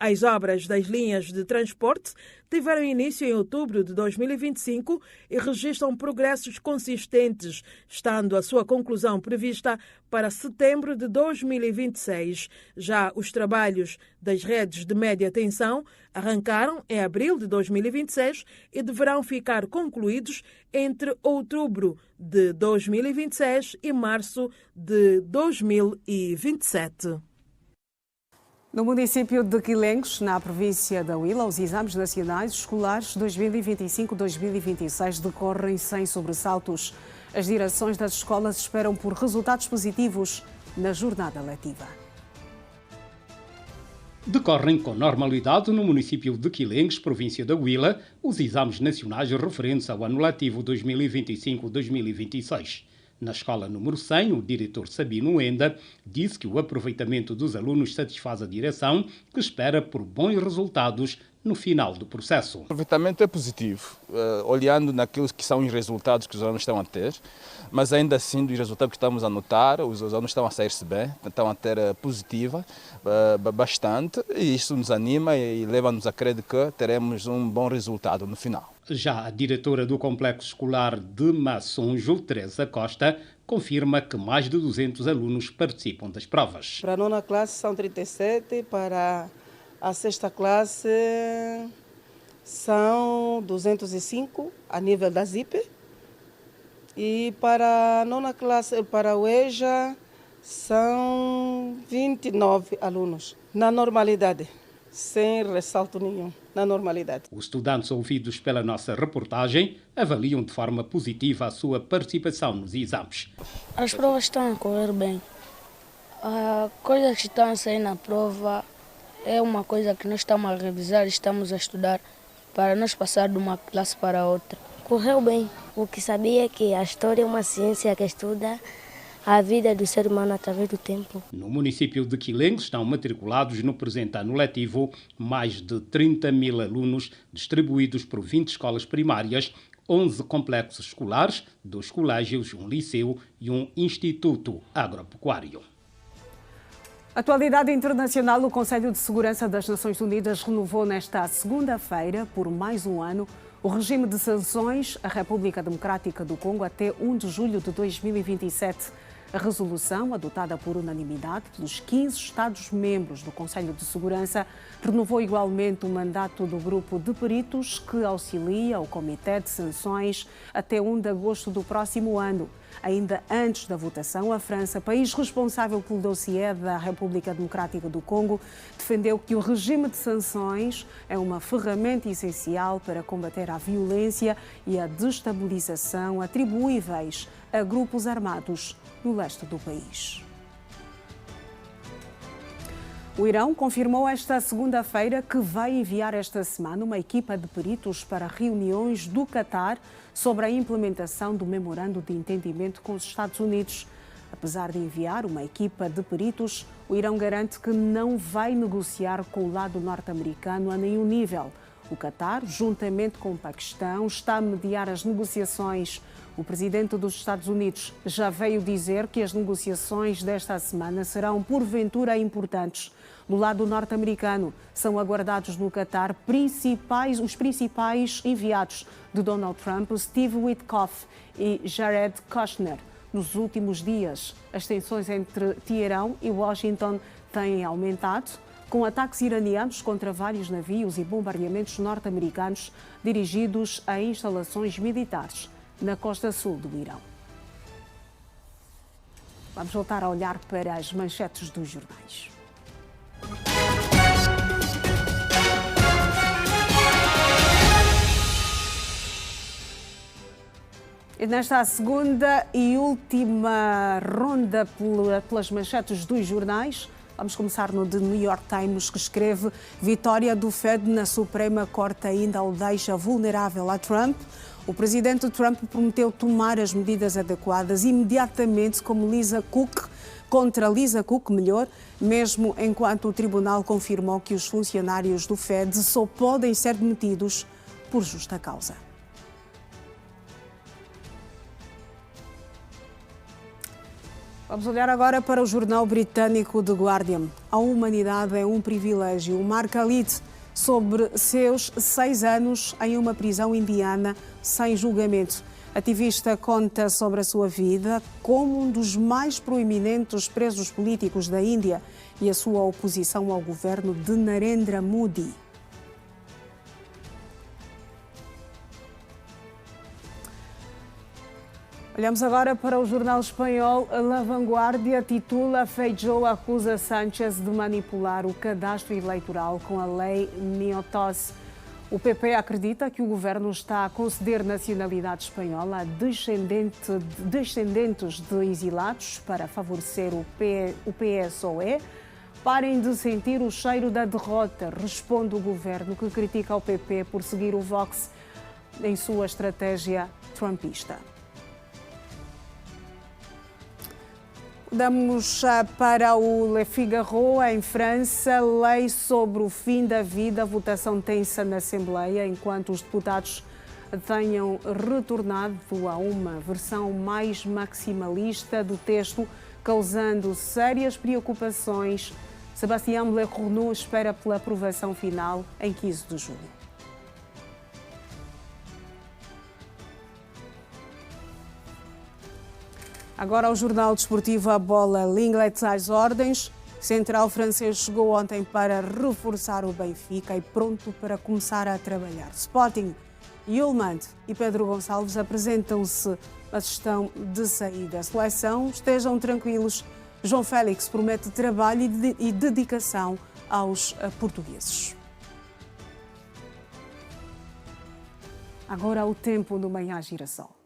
As obras das linhas de transporte tiveram início em outubro de 2025 e registram progressos consistentes, estando a sua conclusão prevista para setembro de 2026. Já os trabalhos das redes de média tensão arrancaram em abril de 2026 e deverão ficar concluídos entre outubro de 2026 e março de 2027. No município de Quilengues, na província da Huila, os exames nacionais escolares 2025-2026 decorrem sem sobressaltos. As direções das escolas esperam por resultados positivos na jornada letiva. Decorrem com normalidade no município de Quilengues, província da Huila, os exames nacionais referentes ao ano letivo 2025-2026. Na escola número 100, o diretor Sabino Enda disse que o aproveitamento dos alunos satisfaz a direção, que espera por bons resultados no final do processo. O aproveitamento é positivo, olhando naquilo que são os resultados que os alunos estão a ter, mas ainda assim, dos resultados que estamos a notar, os alunos estão a sair-se bem, estão a ter positiva bastante, e isso nos anima e leva-nos a crer que teremos um bom resultado no final. Já a diretora do Complexo Escolar de Maçonjo, Teresa Costa, confirma que mais de 200 alunos participam das provas. Para a 9ª classe são 37, para a 6ª classe são 205 a nível da ZIP, e para a 9ª classe, para o EJA, são 29 alunos, na normalidade, sem ressalto nenhum, na normalidade. Os estudantes ouvidos pela nossa reportagem avaliam de forma positiva a sua participação nos exames. As provas estão a correr bem. A coisa que está a sair na prova é uma coisa que nós estamos a revisar, estamos a estudar para nós passar de uma classe para outra. Correu bem. O que sabia é que a história é uma ciência que estuda a vida do ser humano através do tempo. No município de Quilengue estão matriculados no presente ano letivo mais de 30 mil alunos distribuídos por 20 escolas primárias, 11 complexos escolares, 2 colégios, um liceu e um instituto agropecuário. Atualidade internacional, o Conselho de Segurança das Nações Unidas renovou nesta segunda-feira, por mais um ano, o regime de sanções à República Democrática do Congo até 1 de julho de 2027. A resolução, adotada por unanimidade pelos 15 Estados-membros do Conselho de Segurança, renovou igualmente o mandato do grupo de peritos que auxilia o Comitê de Sanções até 1 de agosto do próximo ano. Ainda antes da votação, a França, país responsável pelo dossiê da República Democrática do Congo, defendeu que o regime de sanções é uma ferramenta essencial para combater a violência e a destabilização atribuíveis a grupos armados no leste do país. O Irão confirmou esta segunda-feira que vai enviar esta semana uma equipa de peritos para reuniões do Catar sobre a implementação do memorando de entendimento com os Estados Unidos. Apesar de enviar uma equipa de peritos, o Irão garante que não vai negociar com o lado norte-americano a nenhum nível. O Catar, juntamente com o Paquistão, está a mediar as negociações. O presidente dos Estados Unidos já veio dizer que as negociações desta semana serão, porventura, importantes. Do lado norte-americano, são aguardados no Catar os principais enviados de Donald Trump, Steve Witkoff e Jared Kushner. Nos últimos dias, as tensões entre Teherão e Washington têm aumentado, com ataques iranianos contra vários navios e bombardeamentos norte-americanos dirigidos a instalações militares na costa sul do Irão. Vamos voltar a olhar para as manchetes dos jornais. E nesta segunda e última ronda pelas manchetes dos jornais, vamos começar no The New York Times, que escreve: vitória do Fed na Suprema Corte ainda o deixa vulnerável a Trump. O presidente Trump prometeu tomar as medidas adequadas imediatamente contra Lisa Cook, mesmo enquanto o tribunal confirmou que os funcionários do Fed só podem ser demitidos por justa causa. Vamos olhar agora para o jornal britânico The Guardian. A humanidade é um privilégio. Mark Khalid, sobre seus 6 anos em uma prisão indiana sem julgamento. Ativista conta sobre a sua vida como um dos mais proeminentes presos políticos da Índia e a sua oposição ao governo de Narendra Modi. Olhamos agora para o jornal espanhol La Vanguardia, titula: Feijóo acusa Sánchez de manipular o cadastro eleitoral com a lei Miotos. O PP acredita que o governo está a conceder nacionalidade espanhola a descendentes de exilados para favorecer o PSOE. Parem de sentir o cheiro da derrota, responde o governo, que critica o PP por seguir o Vox em sua estratégia trumpista. Damos para o Le Figaro. Em França, lei sobre o fim da vida, votação tensa na Assembleia, enquanto os deputados tenham retornado a uma versão mais maximalista do texto, causando sérias preocupações. Sébastien Lecornu espera pela aprovação final em 15 de julho. Agora o jornal desportivo A Bola. Linglet às ordens. Central francês chegou ontem para reforçar o Benfica e pronto para começar a trabalhar. Sporting, Yulmand e Pedro Gonçalves apresentam-se a gestão de saída. A seleção, estejam tranquilos. João Félix promete trabalho e dedicação aos portugueses. Agora o tempo no Manhã Girassol.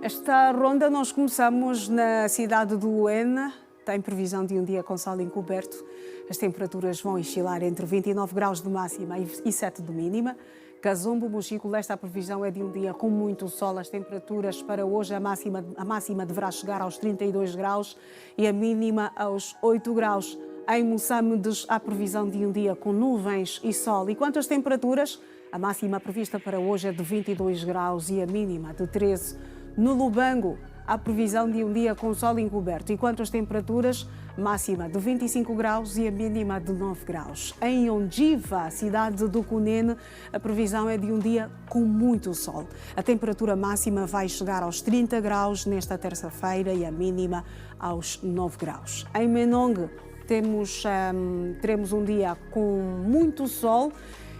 Esta ronda nós começamos na cidade de Luena. Tem previsão de um dia com sol encoberto. As temperaturas vão oscilar entre 29 graus de máxima e 7 de mínima. Kazumbo, Mochico. Esta previsão é de um dia com muito sol. As temperaturas para hoje, a máxima deverá chegar aos 32 graus e a mínima aos 8 graus. Em Moçambique, há previsão de um dia com nuvens e sol. E quanto às temperaturas, a máxima prevista para hoje é de 22 graus e a mínima de 13. No Lubango, há previsão de um dia com sol encoberto. E quanto às temperaturas, máxima de 25 graus e a mínima de 9 graus. Em Ondiva, cidade do Cunene, a previsão é de um dia com muito sol. A temperatura máxima vai chegar aos 30 graus nesta terça-feira e a mínima aos 9 graus. Em Menong, teremos um dia com muito sol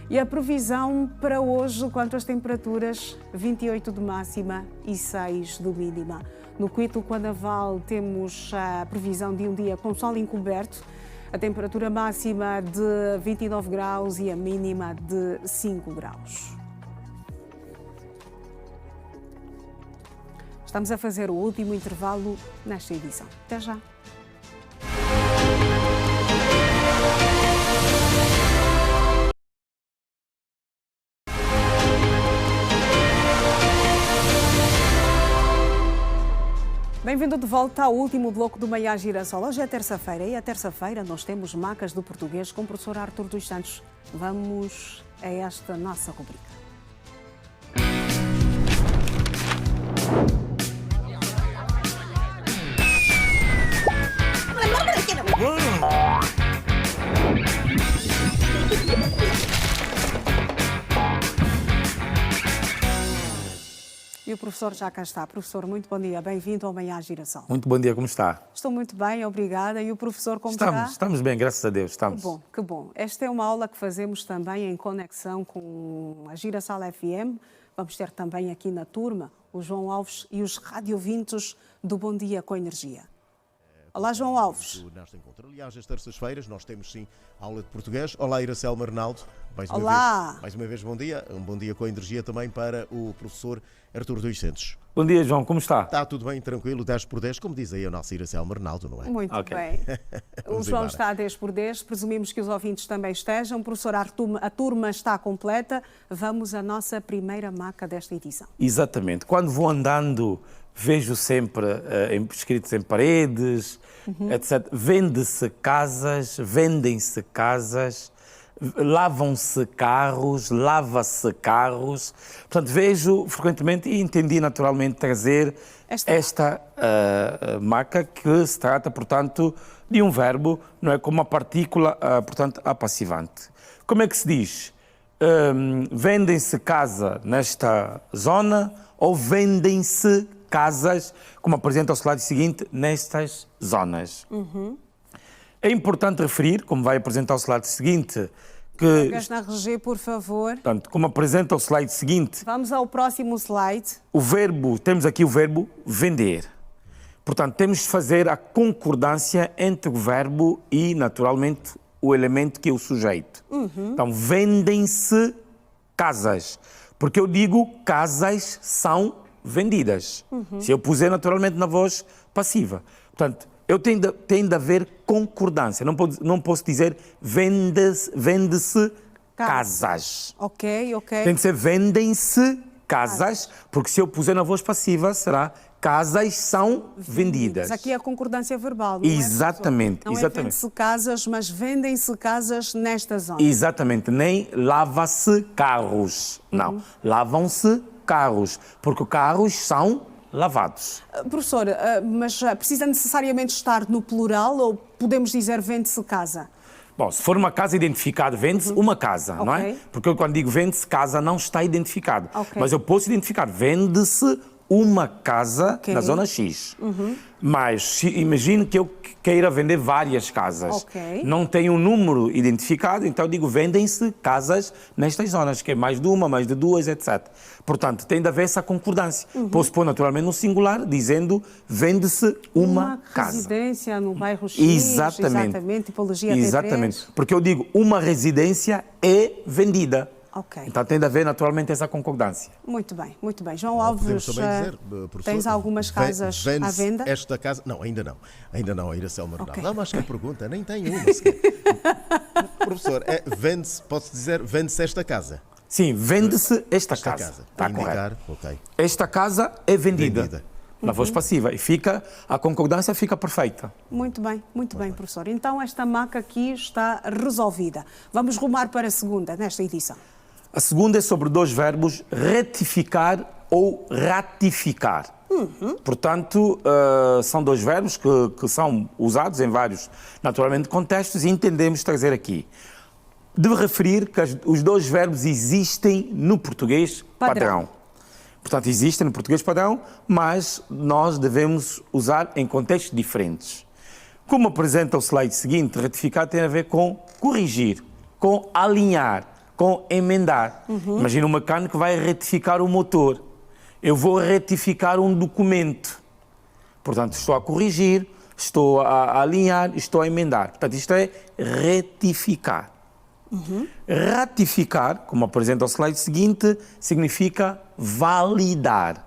e a previsão para hoje, quanto às temperaturas, 28 de máxima e 6 de mínima. No Cuito Quandaval temos a previsão de um dia com sol encoberto, a temperatura máxima de 29 graus e a mínima de 5 graus. Estamos a fazer o último intervalo nesta edição. Até já. Bem-vindo de volta ao último bloco do Manhã Girassol. Hoje é terça-feira e à terça-feira nós temos Macas do Português com o professor Artur dos Santos. Vamos a esta nossa rubrica. E o professor já cá está. Professor, muito bom dia. Bem-vindo ao Manhã Girassol. Muito bom dia, como está? Estou muito bem, obrigada. E o professor, como está? Estamos bem, graças a Deus. Estamos. Que bom, que bom. Esta é uma aula que fazemos também em conexão com a Girassol FM. Vamos ter também aqui na turma o João Alves e os radiovintos do Bom Dia com Energia. Olá, João Alves. Aliás, às terças-feiras nós temos sim aula de português. Olá, Iracelma Arnaldo. Mais uma vez, bom dia. Um bom dia com energia também para o professor Artur dos Santos. Bom dia, João. Como está? Está tudo bem, tranquilo, 10 por 10, como diz aí a nossa Iracelma Arnaldo, não é? Muito bem. O João está a 10 por 10. Presumimos que os ouvintes também estejam. Professor Artur, a turma está completa. Vamos à nossa primeira maca desta edição. Exatamente. Quando vou andando, vejo sempre escritos em paredes, etc. Vendem-se casas, lavam-se carros, lava-se carros. Portanto, vejo frequentemente e entendi naturalmente trazer esta maca que se trata, portanto, de um verbo, não é, como uma partícula, portanto, apassivante. Como é que se diz? Vendem-se casa nesta zona ou vendem-se casas, como apresenta o slide seguinte, nestas zonas. É importante referir, como vai apresentar o slide seguinte, que... Colegas na Regi, por favor. Portanto, como apresenta o slide seguinte... Vamos ao próximo slide. Temos aqui o verbo vender. Portanto, temos de fazer a concordância entre o verbo e, naturalmente, o elemento que é o sujeito. Então, vendem-se casas. Porque eu digo casas são vendidas. Se eu puser naturalmente na voz passiva. Portanto, eu tenho de haver concordância. Não posso dizer vende-se casas. Ok. Tem de ser vendem-se casas, porque se eu puser na voz passiva será casas são vendidas. Aqui é a concordância verbal, não exatamente, é? Não é vende-se casas, mas vendem-se casas nesta zona. Exatamente, nem lava-se carros. Não, lavam-se carros, porque carros são lavados. Professor, mas precisa necessariamente estar no plural ou podemos dizer vende-se casa? Bom, se for uma casa identificada, vende-se uma casa, não é? Porque eu quando digo vende-se casa não está identificado. Mas eu posso identificar, vende-se uma casa na zona X. Mas imagine que eu queira vender várias casas. Não tenho um número identificado, então eu digo vendem-se casas nestas zonas, que é mais de uma, mais de duas, etc. Portanto, tem de haver essa concordância. Posso pôr naturalmente no singular, dizendo vende-se uma casa. Residência no bairro X, exatamente, tipologia T3. Exatamente, porque eu digo uma residência é vendida. Então tem de haver naturalmente essa concordância. Muito bem, muito bem. João Alves, tens algumas casas à venda? Esta casa? Não, ainda não, a Iracelma Arnaldo. Não, mas que pergunta, nem tenho uma sequer. Professor, posso dizer, vende-se esta casa? Sim, vende-se esta casa. Está correto. Okay. Esta casa é vendida. Na voz passiva. E a concordância fica perfeita. Muito bem, professor. Então esta maca aqui está resolvida. Vamos rumar para a segunda, nesta edição. A segunda é sobre 2 verbos, retificar ou ratificar. Portanto, são 2 verbos que são usados em vários, naturalmente, contextos e entendemos trazer aqui. Devo referir que os 2 verbos existem no português padrão. Portanto, existem no português padrão, mas nós devemos usar em contextos diferentes. Como apresenta o slide seguinte, retificar tem a ver com corrigir, com alinhar, com emendar. Imagina um mecânico que vai retificar o motor. Eu vou retificar um documento. Portanto, estou a corrigir, estou a alinhar, estou a emendar. Portanto, isto é retificar. Ratificar, como apresenta o slide seguinte, significa validar,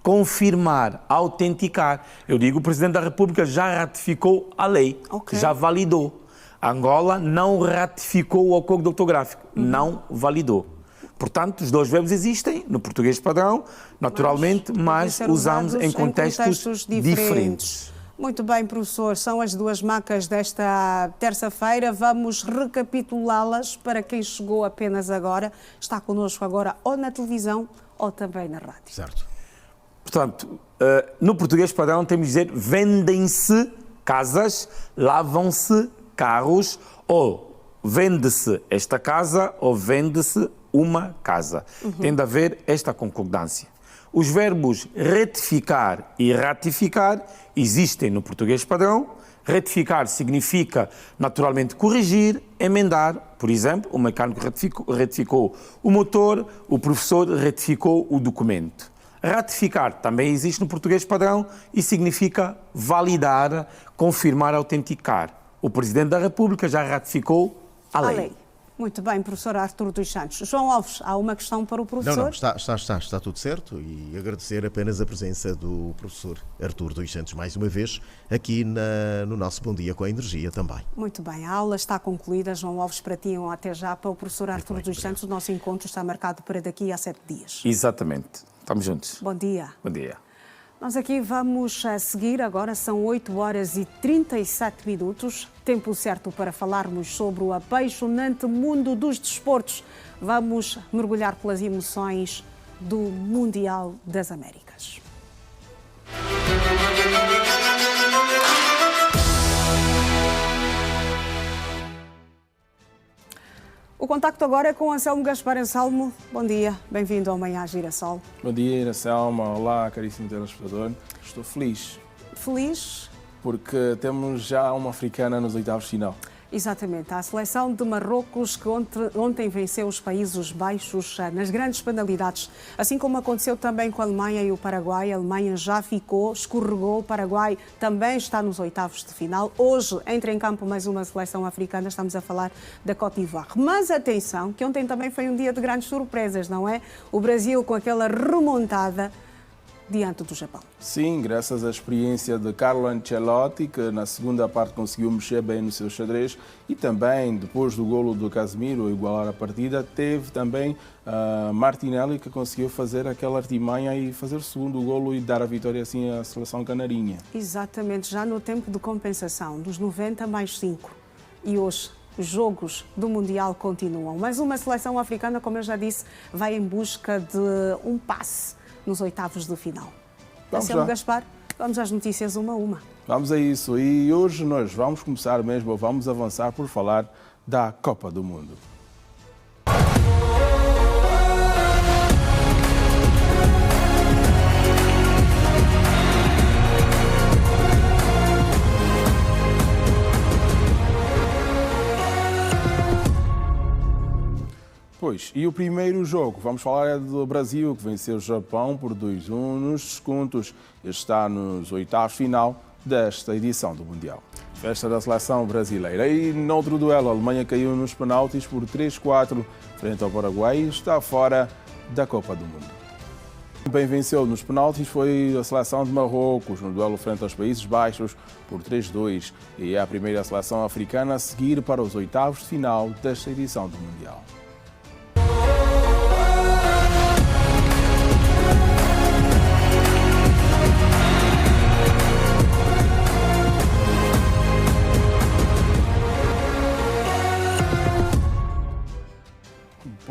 confirmar, autenticar. Eu digo, o Presidente da República já ratificou a lei, já validou. Angola não ratificou o acordo ortográfico, não validou. Portanto, os 2 verbos existem no português padrão, naturalmente, mas usamos em contextos diferentes. Muito bem, professor. São as 2 macas desta terça-feira. Vamos recapitulá-las para quem chegou apenas agora. Está connosco agora ou na televisão ou também na rádio. Certo. Portanto, no português padrão temos de dizer vendem-se casas, lavam-se carros, ou vende-se esta casa ou vende-se uma casa. Tem de haver esta concordância. Os verbos retificar e ratificar existem no português padrão. Retificar significa, naturalmente, corrigir, emendar. Por exemplo, o mecânico retificou o motor, o professor retificou o documento. Ratificar também existe no português padrão e significa validar, confirmar, autenticar. O Presidente da República já ratificou a lei. Muito bem, professor Artur dos Santos. João Alves, há uma questão para o professor? Não, está tudo certo, e agradecer apenas a presença do professor Artur dos Santos mais uma vez aqui no nosso Bom Dia com a Energia também. Muito bem, a aula está concluída. João Alves, para ti, até já. Para o professor Artur dos Santos, o nosso encontro está marcado para daqui a 7 dias. Exatamente. Estamos juntos. Bom dia. Bom dia. Nós aqui vamos seguir, agora são 8h37, tempo certo para falarmos sobre o apaixonante mundo dos desportos. Vamos mergulhar pelas emoções do Mundial das Américas. O contacto agora é com Anselmo Gaspar. Anselmo, bom dia, bem-vindo ao Manhã Girassol. Bom dia, Iracelma. Olá, caríssimo telespectador. Estou feliz. Feliz? Porque temos já uma africana nos 8º de final. Exatamente. A seleção de Marrocos, que ontem venceu os Países Baixos nas grandes penalidades, assim como aconteceu também com a Alemanha e o Paraguai. A Alemanha já ficou, escorregou, o Paraguai também está nos 8º de final. Hoje entra em campo mais uma seleção africana, estamos a falar da Côte d'Ivoire. Mas atenção, que ontem também foi um dia de grandes surpresas, não é? O Brasil com aquela remontada diante do Japão. Sim, graças à experiência de Carlo Ancelotti, que na segunda parte conseguiu mexer bem no seu xadrez, e também, depois do golo do Casemiro igualar a partida, teve também Martinelli, que conseguiu fazer aquela artimanha e fazer o segundo golo e dar a vitória assim à seleção canarinha. Exatamente, já no tempo de compensação, dos 90 mais 5. E hoje os jogos do Mundial continuam. Mas uma seleção africana, como eu já disse, vai em busca de um passe nos 8º de final. Anselmo Gaspar, vamos às notícias uma a uma. Vamos a isso. E hoje nós vamos começar mesmo, vamos avançar por falar da Copa do Mundo. Pois, e o primeiro jogo, vamos falar é do Brasil, que venceu o Japão por 2-1 nos descontos. Está nos 8º de final desta edição do Mundial. Festa da seleção brasileira. E no outro duelo, a Alemanha caiu nos penaltis por 3-4 frente ao Paraguai e está fora da Copa do Mundo. Quem venceu nos penaltis foi a seleção de Marrocos, no duelo frente aos Países Baixos por 3-2. E é a primeira seleção africana a seguir para os 8º de final desta edição do Mundial.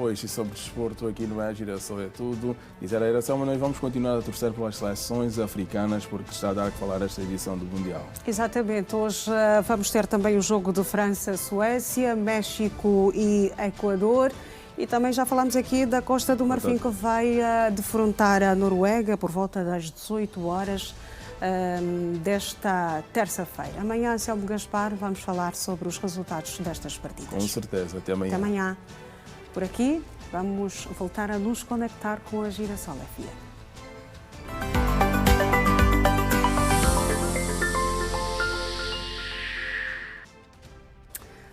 Pois, e sobre desporto aqui no Girassol é tudo. Dizer a Iracema, nós vamos continuar a torcer pelas seleções africanas porque está a dar que falar esta edição do Mundial. Exatamente. Hoje vamos ter também o jogo de França-Suécia, México e Equador. E também já falamos aqui da Costa do Marfim, que vai defrontar a Noruega por volta das 18 horas desta terça-feira. Amanhã, Anselmo Gaspar, vamos falar sobre os resultados destas partidas. Com certeza. Até amanhã. Até amanhã. Por aqui, vamos voltar a nos conectar com a Girassol FM.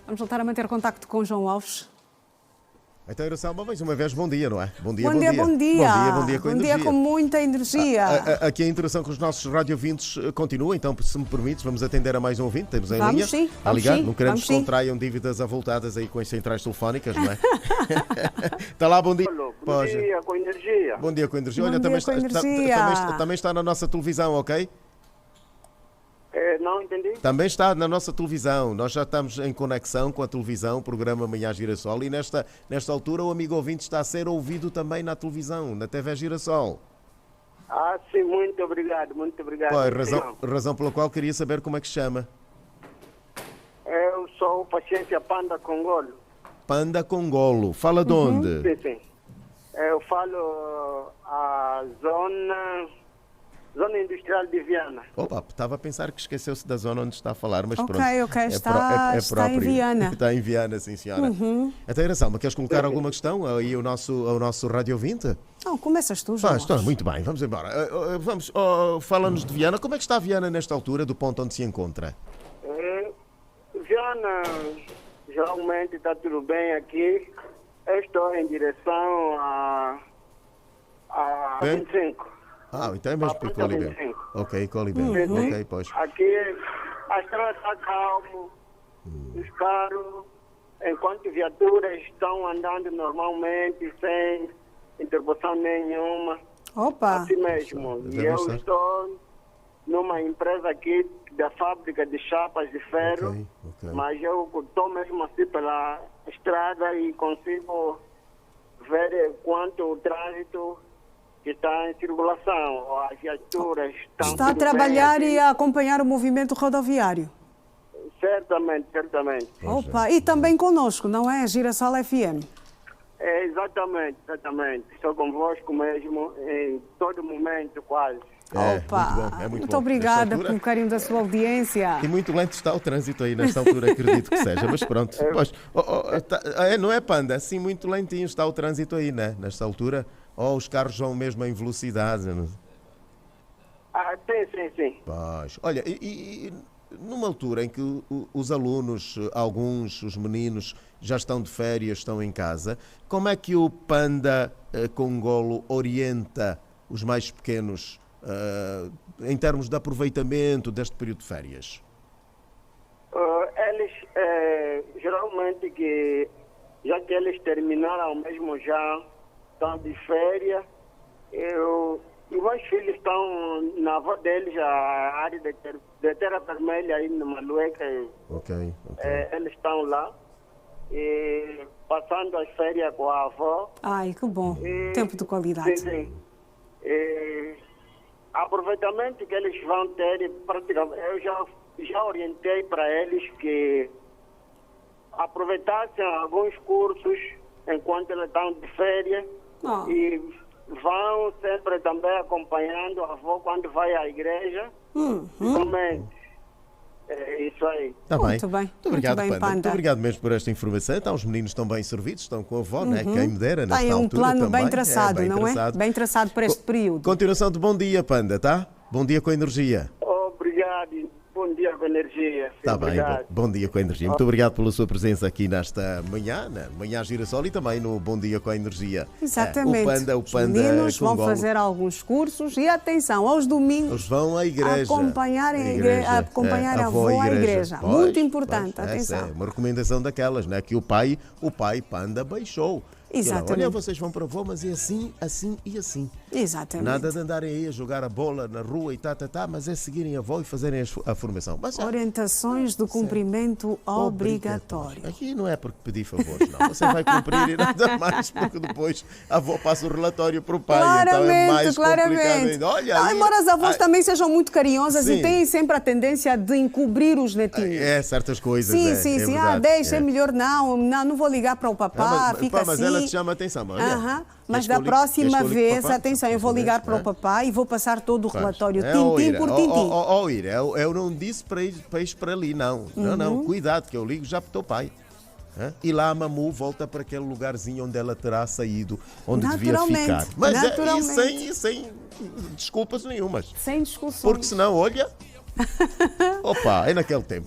Vamos voltar a manter contacto com João Alves. Então, Iracema, mais uma vez, bom dia, não é? Bom dia com energia. Bom dia com muita energia. Aqui a interação com os nossos radiovintes continua, então, se me permites, vamos atender a mais um ouvinte. Temos em linha. Sim, a ligar. Sim, não queremos que contraiam dívidas avultadas aí com as centrais telefónicas, não é? Está lá, bom dia. Bom dia com energia. Bom dia com energia. Olha, também está na nossa televisão, ok? Não entendi. Também está na nossa televisão. Nós já estamos em conexão com a televisão, o programa Manhã Girassol, e nesta altura o amigo ouvinte está a ser ouvido também na televisão, na TV Girassol. Sim, muito obrigado, muito obrigado. Razão pela qual queria saber como é que se chama. Eu sou o Paciência Panda Congolo. Panda Congolo. Fala de onde? Sim. Eu falo a zona industrial de Viana. Opa, estava a pensar que esqueceu-se da zona onde está a falar, mas pronto. Ok, está em Viana. Está em Viana, sim, senhora. Então, Iracema, queres colocar alguma questão aí ao nosso rádio ouvinte? Não, começas tu, João. Está muito bem, vamos embora. Fala-nos de Viana. Como é que está a Viana nesta altura, do ponto onde se encontra? Viana, geralmente está tudo bem aqui. Eu estou em direção a 25. Então é mesmo por Colibé. Ok, Colibé. Ok, pois. Aqui a estrada está calma, os carros, enquanto viaturas estão andando normalmente, sem interrupção nenhuma. Opa! Assim mesmo. E eu estou numa empresa aqui da fábrica de chapas de ferro, mas eu estou mesmo assim pela estrada e consigo ver quanto o trânsito que está em circulação, as viaturas estão... Está a trabalhar e a acompanhar o movimento rodoviário? Certamente. Opa, e também conosco, não é? Girassol FM. Exatamente. Estou convosco mesmo, em todo momento quase. Opa, muito obrigada pelo carinho da sua audiência. E muito lento está o trânsito aí nesta altura, acredito que seja, mas pronto. Não é, Panda? Assim, muito lentinho está o trânsito aí, né? Nesta altura... os carros vão mesmo em velocidade? Não? Sim. Pois. Olha, e numa altura em que os alunos, os meninos, já estão de férias, estão em casa, como é que o Panda Congolo orienta os mais pequenos em termos de aproveitamento deste período de férias? Eles, geralmente, já que eles terminaram mesmo já, estão de férias, e meus filhos estão na avó deles, a área de Terra Vermelha, aí no Malueca. Eles estão lá, e passando as férias com a avó. Ai, que bom. Tempo de qualidade. Sim. Aproveitamento que eles vão ter, praticamente, eu já orientei para eles que aproveitassem alguns cursos enquanto eles estão de férias. E vão sempre também acompanhando a avó quando vai à igreja. Somente. É isso aí. Está bem. Muito bem. Muito obrigado, Muito bem, Panda. Muito Panda. obrigado mesmo por esta informação. Então, os meninos estão bem servidos, estão com a avó, né? Quem me dera nesta Tem um altura plano também. bem traçado, bem não traçado. é? Bem traçado para este período. Continuação de bom dia, Panda, tá? Bom dia com energia. Obrigado. Bom dia com energia. Está bem, bom dia com a energia. Muito obrigado pela sua presença aqui nesta manhã, na Manhã Girassol, e também no Bom Dia com a Energia. Exatamente. O Panda Os meninos vão Congolo. fazer alguns cursos e atenção, aos domingos Eles vão à igreja. acompanhar a avó à igreja. Pois, Muito importante, pois, atenção. Essa é uma recomendação daquelas, né? Que o pai Panda baixou. Exatamente. Olha, vocês vão para a avó, mas é assim, assim e assim. Exatamente. Nada de andarem aí a jogar a bola na rua e mas é seguirem a avó e fazerem a formação. Mas, orientações de cumprimento obrigatório. Aqui não é porque pedir favores, não. Você vai cumprir e nada mais, porque depois a avó passa o relatório para o pai. Então é mais complicado ainda. Olha, embora as avós também sejam muito carinhosas e têm sempre a tendência de encobrir os netinhos. Certas coisas. Sim. Deixa, é melhor não vou ligar para o papá, fica mas assim. Mas ela te chama a atenção. Olha, mas da próxima vez, atenção, eu vou ligar para o papá e vou passar todo o relatório, tintim por tintim. Eu não disse para ir para ali, não. Não, cuidado, que eu ligo já para o teu pai. E lá a Mamu volta para aquele lugarzinho onde ela terá saído, onde devia ficar. Mas sem desculpas nenhumas. Sem discussões. Porque senão, olha... Opa, é naquele tempo.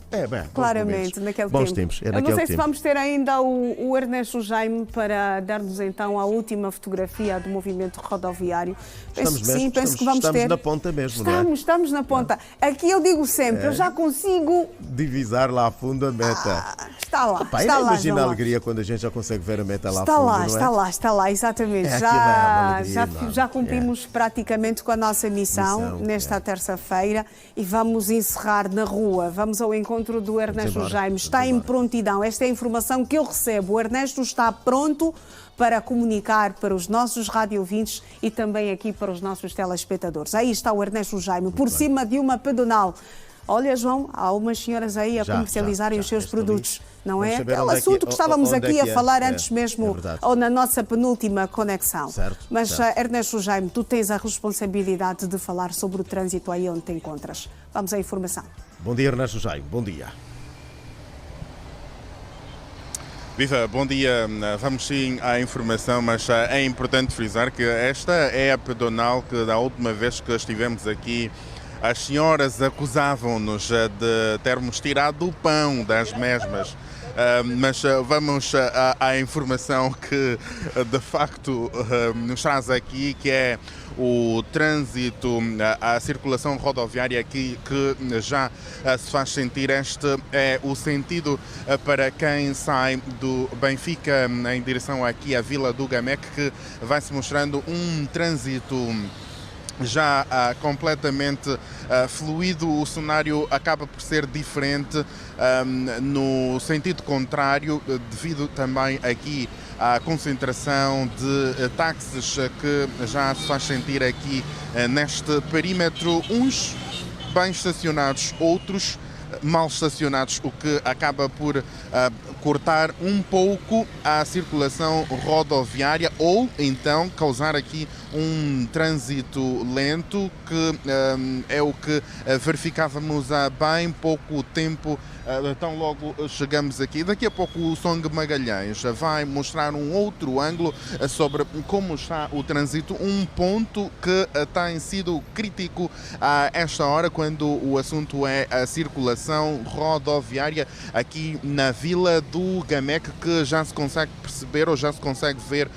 Claramente, naquele bons tempo. Tempos. Eu não sei se vamos ter ainda o Ernesto Jaime para dar-nos então a última fotografia do movimento rodoviário. Penso que vamos ter. Estamos na ponta mesmo, não é? Estamos na ponta. Aqui eu digo sempre, eu já consigo... divisar lá a fundo a meta. Está lá, Opa, está lá. Imagina a alegria quando a gente já consegue ver a meta lá a fundo, Está lá, exatamente. Já cumprimos praticamente com a nossa missão nesta terça-feira e vamos encerrar na rua. Vamos ao encontro do Ernesto Jaime. Está em prontidão. Esta é a informação que eu recebo. O Ernesto está pronto para comunicar para os nossos radiovintes e também aqui para os nossos telespectadores. Aí está o Ernesto Jaime, por cima de uma pedonal. Olha, João, há umas senhoras aí a comercializarem os seus produtos, não é? Aquele assunto que estávamos aqui a falar antes mesmo, ou na nossa penúltima conexão. Mas, Ernesto Jaime, tu tens a responsabilidade de falar sobre o trânsito aí onde te encontras. Vamos à informação. Bom dia, Ernesto Jaime. Bom dia. Viva, bom dia. Vamos sim à informação, mas é importante frisar que esta é a pedonal que da última vez que estivemos aqui as senhoras acusavam-nos de termos tirado o pão das mesmas. Mas vamos à informação que de facto nos traz aqui, que é o trânsito, a circulação rodoviária aqui que já se faz sentir. Este é o sentido para quem sai do Benfica em direção aqui à Vila do Gamec, que vai se mostrando um trânsito já completamente fluido. O cenário acaba por ser diferente no sentido contrário, devido também aqui à concentração de táxis que já se faz sentir aqui neste perímetro, uns bem estacionados, outros mal estacionados, o que acaba por cortar um pouco a circulação rodoviária ou então causar aqui um trânsito lento, que é o que verificávamos há bem pouco tempo. Então logo chegamos aqui. Daqui a pouco o Song Magalhães vai mostrar um outro ângulo sobre como está o trânsito, um ponto que tem sido crítico a esta hora quando o assunto é a circulação rodoviária aqui na Vila do Gamec, que já se consegue perceber ou já se consegue ver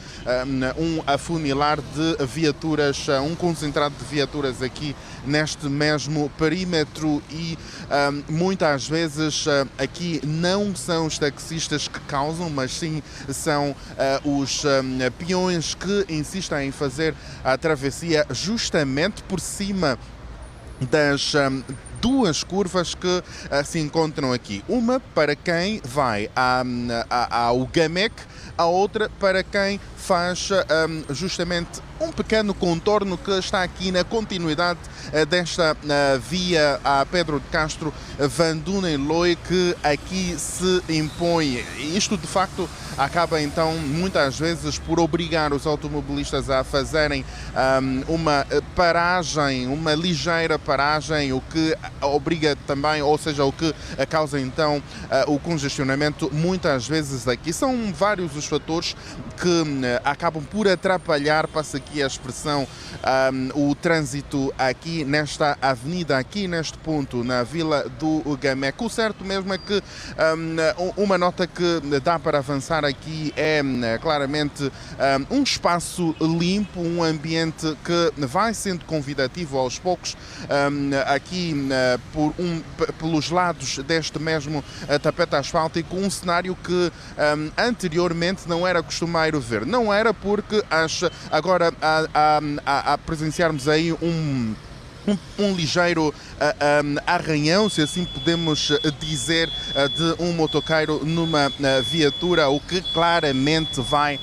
um afunilar de viaturas, um concentrado de viaturas aqui neste mesmo perímetro e muitas vezes aqui não são os taxistas que causam, mas sim são os peões que insistem em fazer a travessia justamente por cima das duas curvas que se encontram aqui. Uma para quem vai ao Gamec, a outra para quem faz justamente um pequeno contorno que está aqui na continuidade desta via a Pedro de Castro, Vandunen-Loi, que aqui se impõe. Isto de facto acaba então muitas vezes por obrigar os automobilistas a fazerem uma paragem, uma ligeira paragem, o que obriga também, ou seja, o que causa então o congestionamento muitas vezes aqui. São vários os fatores que acabam por atrapalhar, passa aqui a expressão, o trânsito aqui nesta avenida, aqui neste ponto, na Vila do Gamec. O certo mesmo é que uma nota que dá para avançar aqui é claramente um espaço limpo, um ambiente que vai sendo convidativo aos poucos aqui pelos lados deste mesmo tapete asfáltico, um cenário que anteriormente não era costumeiro ver. Não era porque agora a presenciarmos aí um ligeiro arranhão, se assim podemos dizer, de um motoqueiro numa viatura, o que claramente vai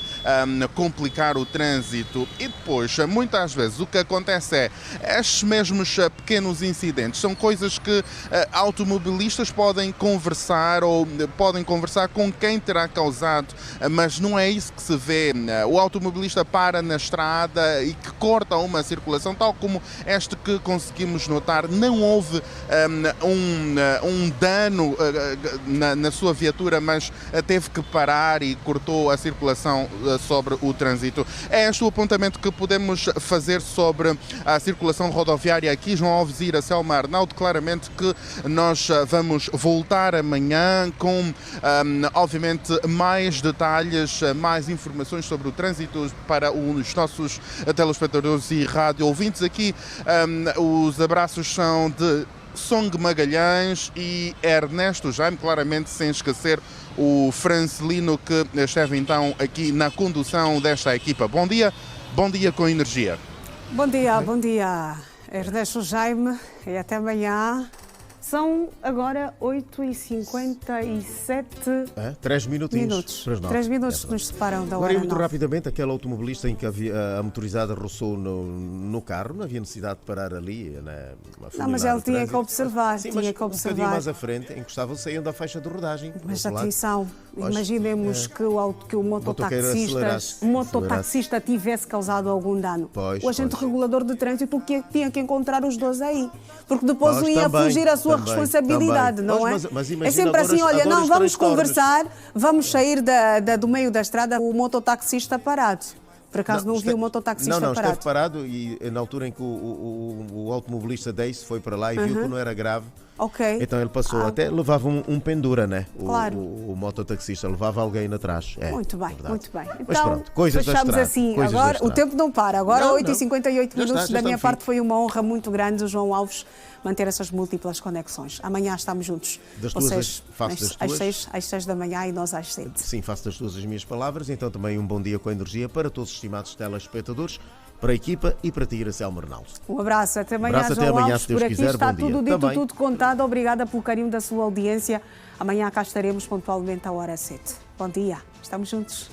complicar o trânsito. E depois, muitas vezes, o que acontece é estes mesmos pequenos incidentes são coisas que automobilistas podem conversar com quem terá causado, mas não é isso que se vê. O automobilista para na estrada e que corta uma circulação, tal como este que conseguimos notar. Não houve um dano na sua viatura, mas teve que parar e cortou a circulação sobre o trânsito. É este o apontamento que podemos fazer sobre a circulação rodoviária aqui, João Alves e Iracelma Arnaldo. Claramente que nós vamos voltar amanhã com, obviamente, mais detalhes, mais informações sobre o trânsito para os nossos telespectadores e rádio ouvintes. Aqui os abraços são de Song Magalhães e Ernesto Jaime, claramente sem esquecer o Francelino, que esteve então aqui na condução desta equipa. Bom dia com energia. Bom dia, Ernesto Jaime, e até amanhã. São agora 8h57. 3 minutinhos para nós. 3 minutos que nos separam da hora. Agora, muito rapidamente, aquele automobilista em que a motorizada roçou no carro, não havia necessidade de parar ali. Não, mas ele tinha que observar. Sim, mas um bocadinho mais à frente, encostavam, saíam da faixa de rodagem. Mas atenção, imaginemos que o mototaxista tivesse causado algum dano. O agente regulador de trânsito tinha que encontrar os dois aí. Porque depois ia fugir à sua responsabilidade, não é? Mas é sempre assim, olha, não, vamos conversar, vamos sair do meio da estrada, o mototaxista parado. Por acaso não vi o mototaxista parado? Não, esteve parado e na altura em que o automobilista Dace foi para lá e viu que não era grave. Ok. Então ele passou, até levava um pendura, né? Claro. O mototaxista levava alguém atrás. Muito bem, muito bem. Então, mas pronto, coisas da estrada. Assim, agora o tempo não para. Agora 8h58 minutos, da minha parte foi uma honra muito grande, João Alves, manter essas múltiplas conexões. Amanhã estamos juntos. Às 6 da manhã e nós às 7. Sim, faço das tuas as minhas palavras. Então também um bom dia com energia para todos os estimados telespectadores, para a equipa e para ti, Iracelma Arnaldo. Um abraço, até amanhã, João Alves. Se Deus por aqui quiser, está tudo dito, também. tudo contado. Obrigada pelo carinho da sua audiência. Amanhã cá estaremos pontualmente à hora 7. Bom dia, estamos juntos.